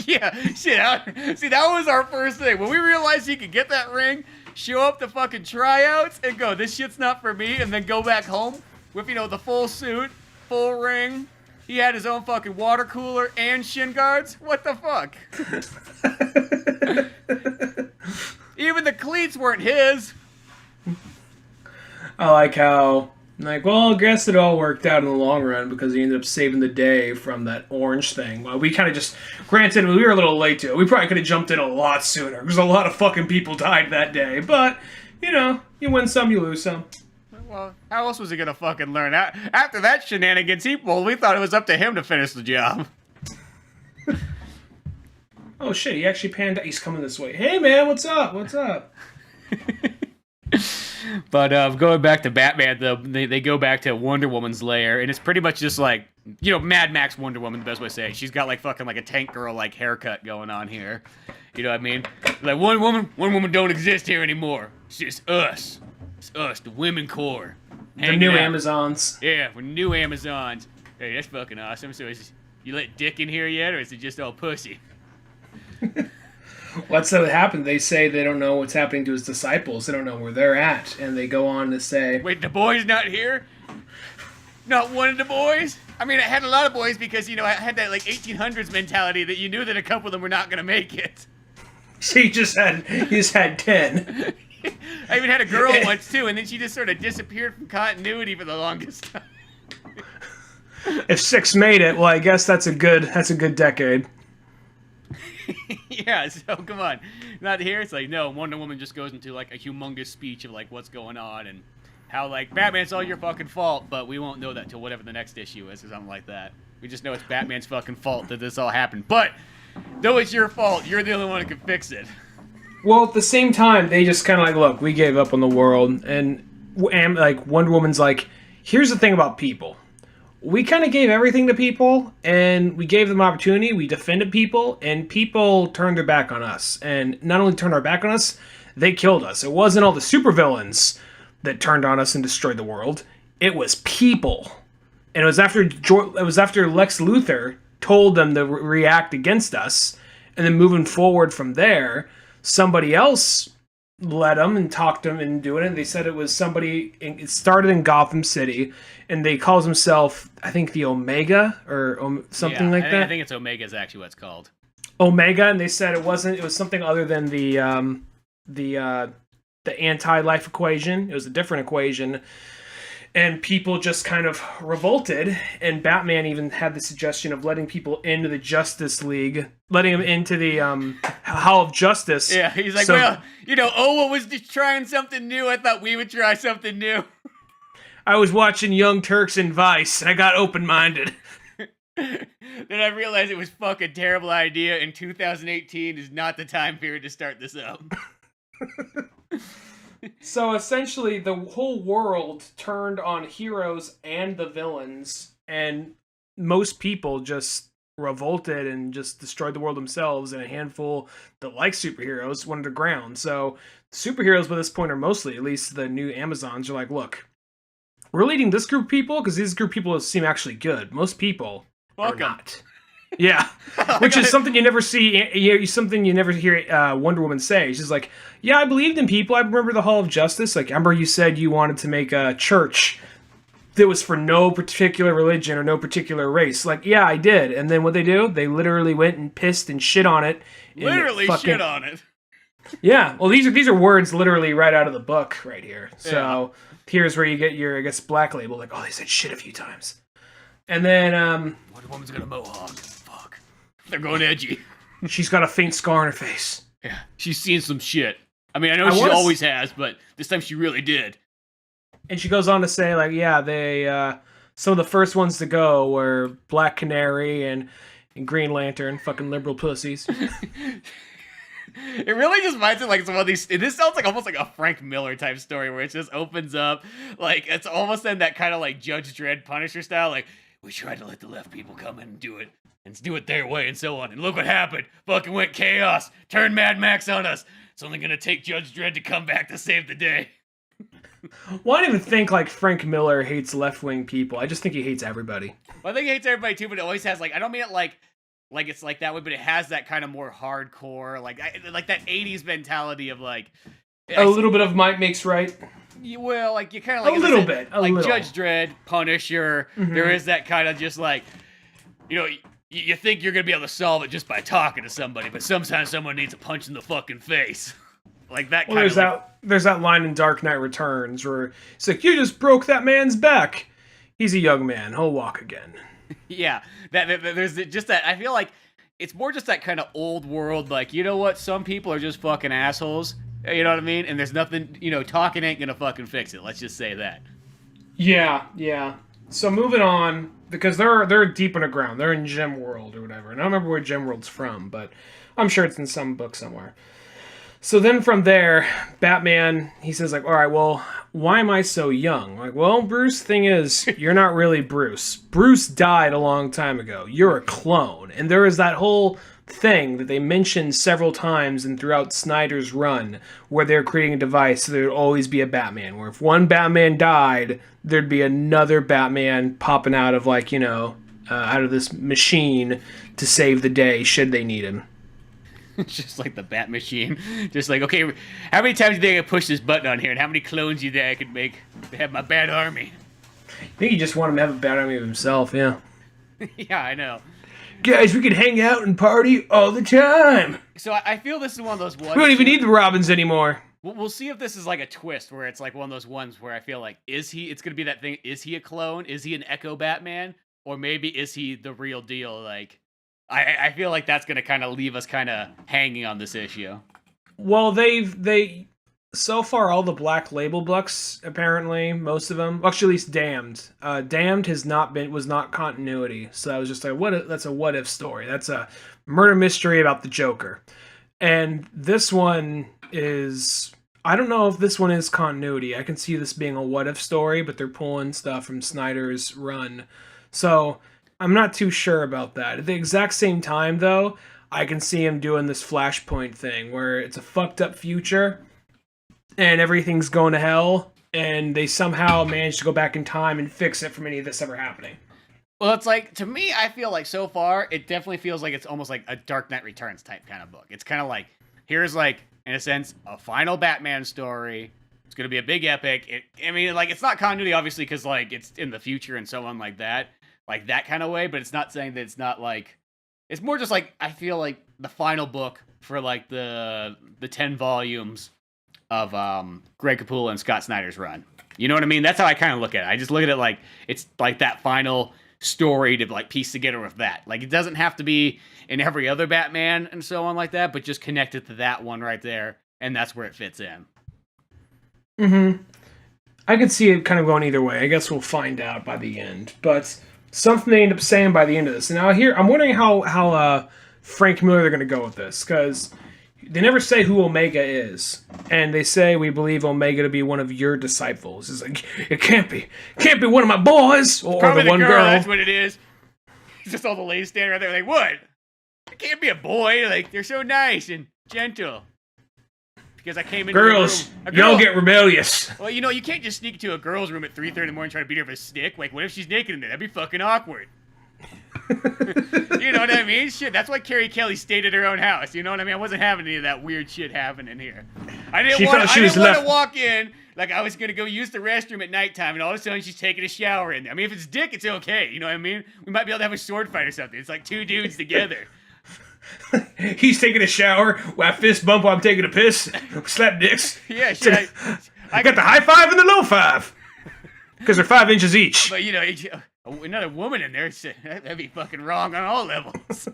Yeah, shit. See, that was our first thing. When we realized you could get that ring, show up to fucking tryouts, and go, this shit's not for me, and then go back home with, the full suit, full ring. He had his own fucking water cooler and shin guards. What the fuck? Even the cleats weren't his. I like how, well, I guess it all worked out in the long run because he ended up saving the day from that orange thing. Well, we kind of just, granted, we were a little late to it. We probably could have jumped in a lot sooner because a lot of fucking people died that day. But, you win some, you lose some. Well, how else was he gonna fucking learn? After that shenanigans we thought it was up to him to finish the job. Oh shit, he actually panned out. He's coming this way. Hey man, what's up? But going back to Batman, they go back to Wonder Woman's lair, and it's pretty much just like, Mad Max Wonder Woman, the best way to say it. She's got like fucking like a tank girl like haircut going on here. You know what I mean? Like one woman don't exist here anymore. It's just us. It's us, the women core. The new Amazons. Yeah, we're new Amazons. Hey, that's fucking awesome. So you let Dick in here yet, or is it just all pussy? What's that happened? They say they don't know what's happening to his disciples. They don't know where they're at. And they go on to say... Wait, the boy's not here? Not one of the boys? I mean, I had a lot of boys because, I had that, like, 1800s mentality that you knew that a couple of them were not going to make it. So you just had 10. I even had a girl once, too, and then she just sort of disappeared from continuity for the longest time. If 6 made it, well, I guess that's a good decade. Yeah, so come on. Not here. It's like, no, Wonder Woman just goes into like a humongous speech of like what's going on and how like Batman's all your fucking fault, but we won't know that till whatever the next issue is or something like that. We just know it's Batman's fucking fault that this all happened. But though it's your fault, you're the only one who can fix it. Well, at the same time, they just kind of like, look, we gave up on the world, and like Wonder Woman's like, here's the thing about people. We kind of gave everything to people, and we gave them opportunity. We defended people, and people turned their back on us. And not only turned our back on us, they killed us. It wasn't all the supervillains that turned on us and destroyed the world. It was people. And it was after Lex Luthor told them to react against us, and then moving forward from there, somebody else led them and talked them into doing it. And they said it was somebody. It started in Gotham City, and they calls himself, I think, the Omega or something like that. I think it's Omega is actually what it's called. Omega, and they said it wasn't. It was something other than the anti-life equation. It was a different equation. And people just kind of revolted, and Batman even had the suggestion of letting people into the Justice League, letting them into the Hall of Justice. Yeah, he's like, well, OMO was just trying something new. I thought we would try something new. I was watching Young Turks and Vice, and I got open-minded. Then I realized it was a fucking terrible idea, and 2018 is not the time period to start this up. So essentially, the whole world turned on heroes and the villains, and most people just revolted and just destroyed the world themselves, and a handful that like superheroes went underground. So superheroes by this point are mostly, at least the new Amazons, are like, look, we're leading this group of people because these group of people seem actually good. Most people are not. Yeah, which is something you never see. Something you never hear Wonder Woman say. She's like, "Yeah, I believed in people. I remember the Hall of Justice. Like, I remember you said you wanted to make a church that was for no particular religion or no particular race. Like, yeah, I did. And then what they do? They literally went and pissed and shit on it. Literally shit on it. Yeah. Well, these are words literally right out of the book right here. So here's where you get your, I guess, black label. Like, oh, they said shit a few times. And then Wonder Woman's got a mohawk. Fuck. They're going edgy. She's got a faint scar on her face. Yeah, she's seen some shit. I mean, I know she always has, but this time she really did. And she goes on to say, like, yeah, they some of the first ones to go were Black Canary and Green Lantern, fucking liberal pussies. It really just reminds me like some of these. This sounds like almost like a Frank Miller type story where it just opens up, like it's almost in that kind of like Judge Dredd Punisher style. Like, we tried to let the left people come in and do it their way and so on. And look what happened. Fucking went chaos. Turned Mad Max on us. It's only gonna take Judge Dredd to come back to save the day. Well, I don't even think like Frank Miller hates left-wing people. I just think he hates everybody. Well, I think he hates everybody too, but it always has like, I don't mean it like it's like that way, but it has that kind of more hardcore, like that 80s mentality of like a little bit of might makes right. Well, like you kind of like a little bit, Judge Dredd, Punisher. Mm-hmm. There is that kind of just like, you think you're gonna be able to solve it just by talking to somebody, but sometimes someone needs a punch in the fucking face, like that. Well, there's that line in Dark Knight Returns where it's like, you just broke that man's back. He's a young man. He'll walk again. Yeah, there's just that. I feel like it's more just that kind of old world. Like, you know what? Some people are just fucking assholes. You know what I mean? And there's nothing. Talking ain't gonna fucking fix it. Let's just say that. Yeah. So moving on, because they're deep underground. They're in Gem World or whatever. And I don't remember where Gem World's from, but I'm sure it's in some book somewhere. So then from there, Batman, he says like, all right, well, why am I so young? Like, well, Bruce, thing is, you're not really Bruce. Bruce died a long time ago. You're a clone. And there is that whole thing that they mentioned several times and throughout Snyder's run where they're creating a device so there would always be a Batman, where if one Batman died, there'd be another Batman popping out of like, out of this machine to save the day should they need him. Just like the Bat Machine. Just like, okay, how many times do you think I can push this button on here, and how many clones do you think I could make to have my Bat Army? I think he just wanted him to have a Bat Army of himself, yeah. Yeah, I know. Guys, we could hang out and party all the time. So I feel this is one of those ones. We don't even need the Robins anymore. We'll see if this is like a twist where it's like one of those ones where I feel like, it's going to be that thing, is he a clone? Is he an Echo Batman? Or maybe is he the real deal, like... I feel like that's going to kind of leave us kind of hanging on this issue. Well, they so far all the Black Label books, apparently most of them, actually at least Damned. Damned was not continuity, so that was just that's a what if story. That's a murder mystery about the Joker, and this one is. I don't know if this one is continuity. I can see this being a what if story, but they're pulling stuff from Snyder's run, so I'm not too sure about that. At the exact same time, though, I can see him doing this Flashpoint thing where it's a fucked up future and everything's going to hell, and they somehow manage to go back in time and fix it from any of this ever happening. Well, it's like, to me, I feel like so far, it definitely feels like it's almost like a Dark Knight Returns type kind of book. It's kind of like, here's like, in a sense, a final Batman story. It's going to be a big epic. It's not continuity, obviously, because like it's in the future and so on like that kind of way, but it's not saying that it's not like, it's more just like, I feel like the final book for like the 10 volumes of Greg Capullo and Scott Snyder's run. You know what I mean? That's how I kind of look at it. I just look at it like it's like that final story to like piece together with that. Like it doesn't have to be in every other Batman and so on like that, but just connect it to that one right there, and that's where it fits in. Mm-hmm. I could see it kind of going either way. I guess we'll find out by the end. But something they end up saying by the end of this. And now here, I'm wondering how Frank Miller they're going to go with this, because they never say who Omega is, and they say we believe Omega to be one of your disciples. It's like it can't be one of my boys or Probably the one girl. That's what it is. It's just all the ladies standing right there like, what? It can't be a boy. Like they're so nice and gentle. Because I came into girls, the room. y'all get rebellious. Well, you can't just sneak into a girl's room at 3:30 in the morning and try to beat her with a stick. Like, what if she's naked in there? That'd be fucking awkward. You know what I mean? Shit, that's why Carrie Kelly stayed at her own house. You know what I mean? I wasn't having any of that weird shit happening here. I didn't want to walk in like I was going to go use the restroom at nighttime, and all of a sudden she's taking a shower in there. I mean, if it's dick, it's okay. You know what I mean? We might be able to have a sword fight or something. It's like two dudes together. He's taking a shower. I fist bump while I'm taking a piss. Slap dicks. Yeah, shit. I got the high five and the low five. Because they're 5 inches each. But, another woman in there, that'd be fucking wrong on all levels.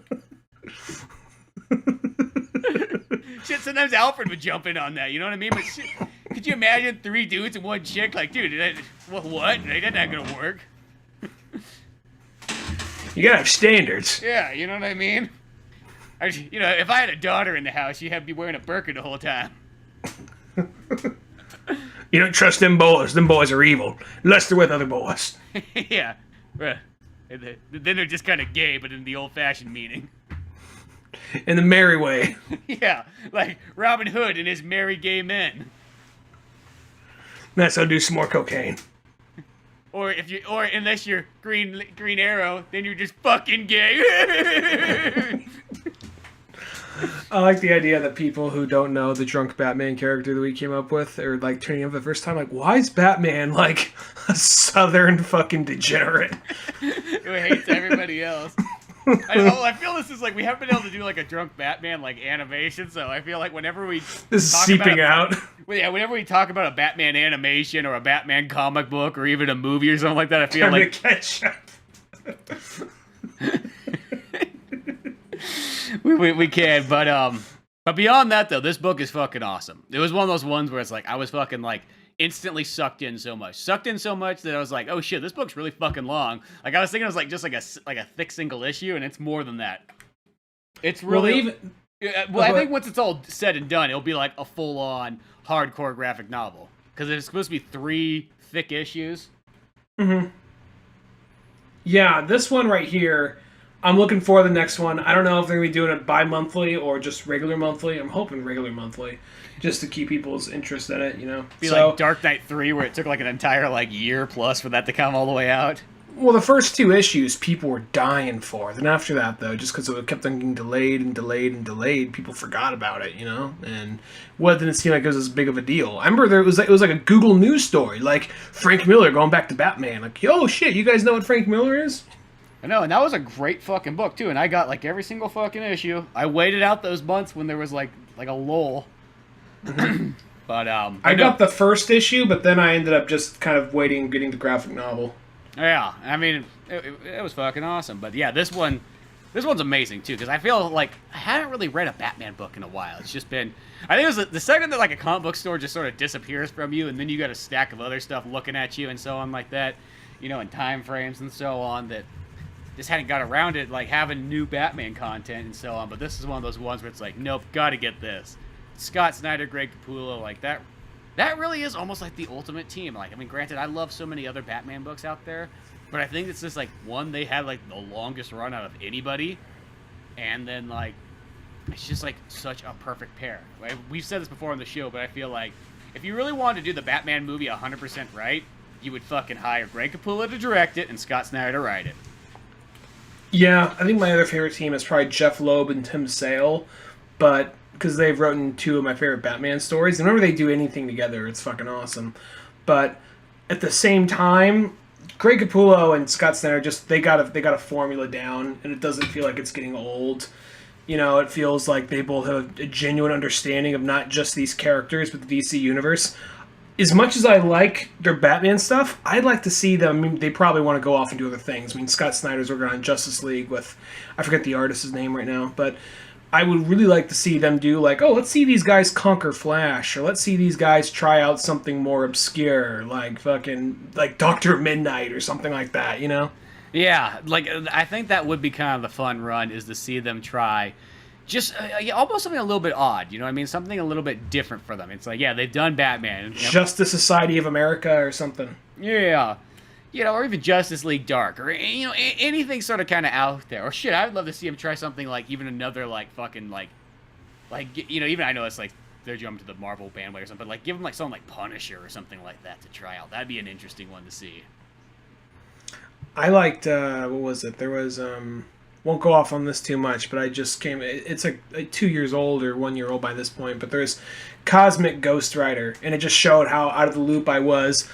Shit, sometimes Alfred would jump in on that, you know what I mean? But shit, could you imagine 3 dudes and 1 chick? Like, dude, what? That's not gonna work. You gotta have standards. Yeah, you know what I mean? If I had a daughter in the house, she'd have to be wearing a burqa the whole time. You don't trust them boys. Them boys are evil. Unless they're with other boys. Yeah. Then they're just kind of gay, but in the old-fashioned meaning. In the merry way. Yeah, like Robin Hood and his merry gay men. Let's go do some more cocaine. Or unless you're Green Arrow, then you're just fucking gay. I like the idea that people who don't know the drunk Batman character that we came up with are like turning up the first time like, why is Batman like a southern fucking degenerate? Who hates everybody else. I feel this is like, we haven't been able to do like a drunk Batman like animation, so I feel like whenever we this is seeping out. Well, yeah, whenever we talk about a Batman animation or a Batman comic book or even a movie or something like that, I feel Time like to catch up. we can, but beyond that though, this book is fucking awesome. It was one of those ones where it's like I was fucking like instantly sucked in so much that I was like, oh shit, this book's really fucking long. Like I was thinking it was like just like a thick single issue, and it's more than that. It's really I think once it's all said and done, it'll be like a full on hardcore graphic novel because it's supposed to be 3 thick issues. Mm-hmm. Yeah, this one right here. I'm looking for the next one. I don't know if they're going to be doing it bi-monthly or just regular monthly. I'm hoping regular monthly, just to keep people's interest in it, you know? Be like Dark Knight 3, where it took like an entire like year plus for that to come all the way out. Well, the first 2 issues people were dying for. Then after that, though, just because it kept on getting delayed and delayed and delayed, people forgot about it, you know? And well, it didn't seem like it was as big of a deal. I remember it was like a Google News story, like Frank Miller going back to Batman. Like, oh shit, you guys know what Frank Miller is? I know, and that was a great fucking book, too, and I got, like, every single fucking issue. I waited out those months when there was, like a lull. But, I got the first issue, but then I ended up just kind of waiting and getting the graphic novel. Yeah, I mean, it was fucking awesome. But, yeah, this one, This one's amazing too, because I feel like I haven't really read a Batman book in a while. It's just been, I think it was the second that like a comic book store just sort of disappears from you, and then you got a stack of other stuff looking at you and so on like that, you know, in time frames and so on, that just hadn't got around it, like having new Batman content and so on. But this is one of those ones where it's like, nope, gotta get this. Scott Snyder, Greg Capullo, like that really is almost like the ultimate team. Like, I mean, granted, I love so many other Batman books out there, but I think it's just like one they had like the longest run out of anybody, and then like it's just like such a perfect pair. Like, we've said this before on the show, but I feel like if you really wanted to do the Batman movie 100% right, you would fucking hire Greg Capullo to direct it and Scott Snyder to write it. Yeah, I think my other favorite team is probably Jeff Loeb and Tim Sale, but because they've written two of my favorite Batman stories, and whenever they do anything together, it's fucking awesome. But at the same time, Greg Capullo and Scott Snyder they got a formula down, and it doesn't feel like it's getting old. You know, it feels like they both have a genuine understanding of not just these characters, but the DC universe. As much as I like their Batman stuff, I'd like to see them. I mean, they probably want to go off and do other things. I mean, Scott Snyder's working on Justice League with, I forget the artist's name right now, but I would really like to see them do like, oh, let's see these guys conquer Flash, or let's see these guys try out something more obscure, like fucking like Dr. Midnight or something like that, you know? Yeah, like I think that would be kind of the fun run, is to see them try just almost something a little bit odd, you know what I mean? Something a little bit different for them. It's like, yeah, they've done Batman. You know? Justice Society of America or something. Yeah. You know, or even Justice League Dark, or, you know, anything sort of kind of out there. Or shit, I would love to see him try something like even another, like, fucking, like, you know, even I know it's like they're jumping to the Marvel bandwagon or something, but like give him like something like Punisher or something like that to try out. That'd be an interesting one to see. I liked, what was it? There was, won't go off on this too much, but I just came, it's like 2 years old or 1 year old by this point, but there's Cosmic Ghost Rider, and it just showed how out of the loop I was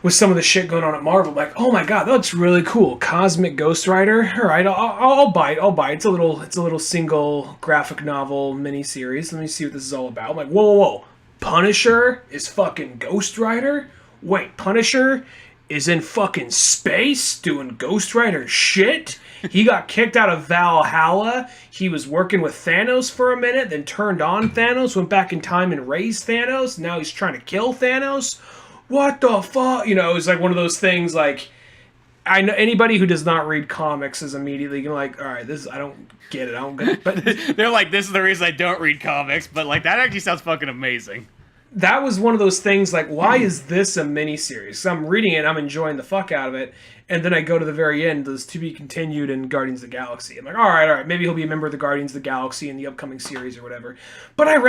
with some of the shit going on at Marvel. Like, oh my god, that looks really cool. Cosmic Ghost Rider? Alright, I'll buy it. It's a little single graphic novel miniseries. Let me see what this is all about. I'm like, whoa. Punisher is fucking Ghost Rider? Wait, Punisher is in fucking space doing Ghost Rider shit? He got kicked out of Valhalla. He was working with Thanos for a minute, then turned on Thanos, went back in time and raised Thanos. Now he's trying to kill Thanos. What the fuck? You know, it's like one of those things, like, I know anybody who does not read comics is immediately gonna like, all right, I don't get it. But they're like, this is the reason I don't read comics, but like that actually sounds fucking amazing. That was one of those things, like, why is this a miniseries? So I'm reading it, I'm enjoying the fuck out of it, and then I go to the very end, there's to be continued in Guardians of the Galaxy. I'm like, all right, maybe he'll be a member of the Guardians of the Galaxy in the upcoming series or whatever. But I'd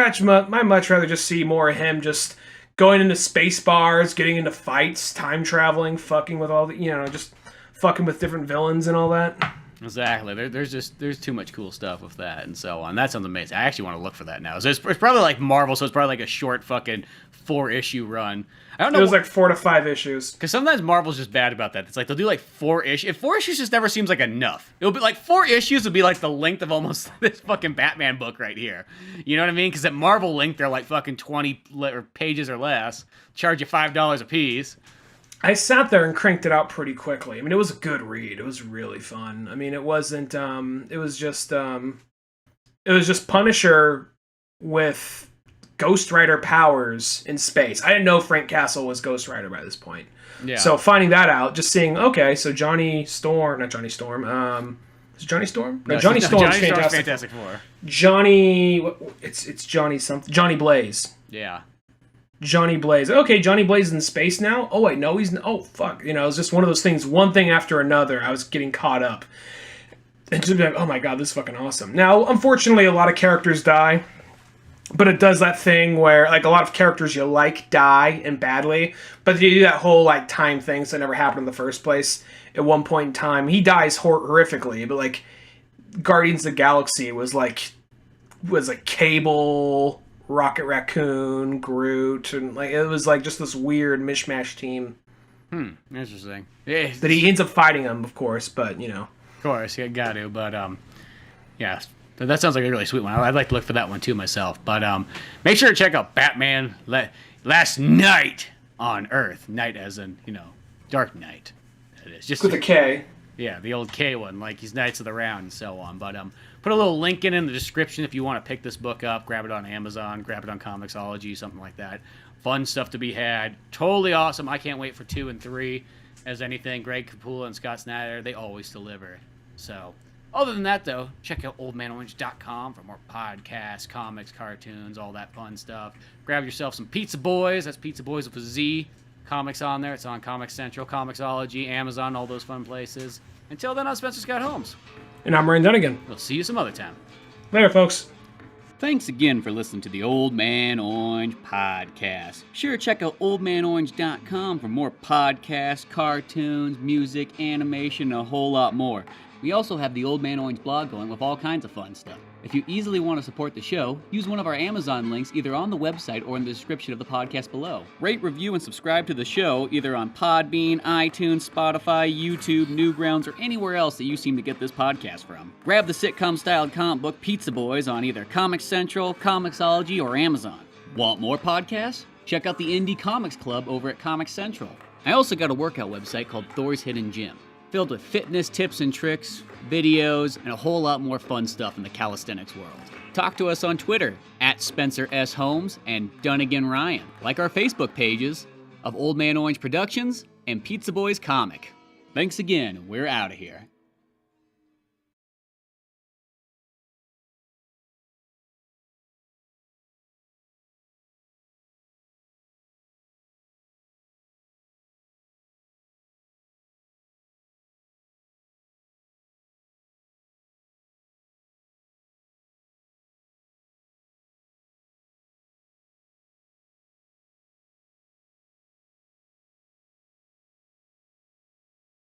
much rather just see more of him just going into space bars, getting into fights, time traveling, fucking with all the, you know, just fucking with different villains and all that. Exactly. There's too much cool stuff with that and so on. That sounds amazing. I actually want to look for that now. So it's probably like Marvel, so it's probably like a short fucking 4-issue run. I don't know. It was like 4 to 5 issues. Because sometimes Marvel's just bad about that. It's like they'll do like 4 issues. If 4 issues just never seems like enough. It'll be like 4 issues would be like the length of almost this fucking Batman book right here. You know what I mean? Because at Marvel length, they're like fucking 20 pages or less. Charge you $5 a piece. I sat there and cranked it out pretty quickly. I mean, it was a good read. It was really fun. I mean, it wasn't, it was just Punisher with Ghost Rider powers in space. I didn't know Frank Castle was Ghost Rider by this point. Yeah. So finding that out, just seeing, okay, so is it Johnny Storm? No, Johnny Storm's Fantastic Four. It's Johnny Blaze. Yeah. Johnny Blaze. Okay, Johnny Blaze is in space now? Oh, wait, no, oh, fuck. You know, it was just one of those things, one thing after another, I was getting caught up. And just be like, oh my god, this is fucking awesome. Now, unfortunately, a lot of characters die, but it does that thing where, like, a lot of characters you like die, and badly, but you do that whole, like, time thing, so it never happened in the first place. At one point in time, he dies horrifically, but, like, Guardians of the Galaxy was like Cable, Rocket Raccoon, Groot, and like it was like just this weird mishmash team. Interesting. Yeah. That he ends up fighting them, of course, but you know. Of course, you got to, but yeah, that sounds like a really sweet one. I'd like to look for that one too myself. But make sure to check out Batman Last Night on Earth. Night as in, you know, Dark Night. It is just with a K. Yeah, the old K one, like he's Knights of the Round and so on. But put a little link in the description if you want to pick this book up. Grab it on Amazon, grab it on Comixology, something like that. Fun stuff to be had. Totally awesome. I can't wait for 2 and 3. As anything, Greg Capullo and Scott Snyder, they always deliver. So, other than that, though, check out oldmanorange.com for more podcasts, comics, cartoons, all that fun stuff. Grab yourself some Pizza Boys. That's Pizza Boys with a Z. Comics on there. It's on Comix Central, Comixology, Amazon, all those fun places. Until then, I'm Spencer Scott Holmes. And I'm Ryan Dunigan. We'll see you some other time. Later, folks. Thanks again for listening to the Old Man Orange Podcast. Sure, check out oldmanorange.com for more podcasts, cartoons, music, animation, and a whole lot more. We also have the Old Man Orange blog going with all kinds of fun stuff. If you easily want to support the show, use one of our Amazon links either on the website or in the description of the podcast below. Rate, review, and subscribe to the show either on Podbean, iTunes, Spotify, YouTube, Newgrounds, or anywhere else that you seem to get this podcast from. Grab the sitcom-styled comic book Pizza Boys on either Comix Central, Comixology, or Amazon. Want more podcasts? Check out the Indie Comics Club over at Comix Central. I also got a workout website called Thor's Hidden Gym, filled with fitness tips and tricks, videos, and a whole lot more fun stuff in the calisthenics world. Talk to us on Twitter at Spencer S. Holmes and Dunigan Ryan. Like our Facebook pages of Old Man Orange Productions and Pizza Boys Comic. Thanks again. We're out of here.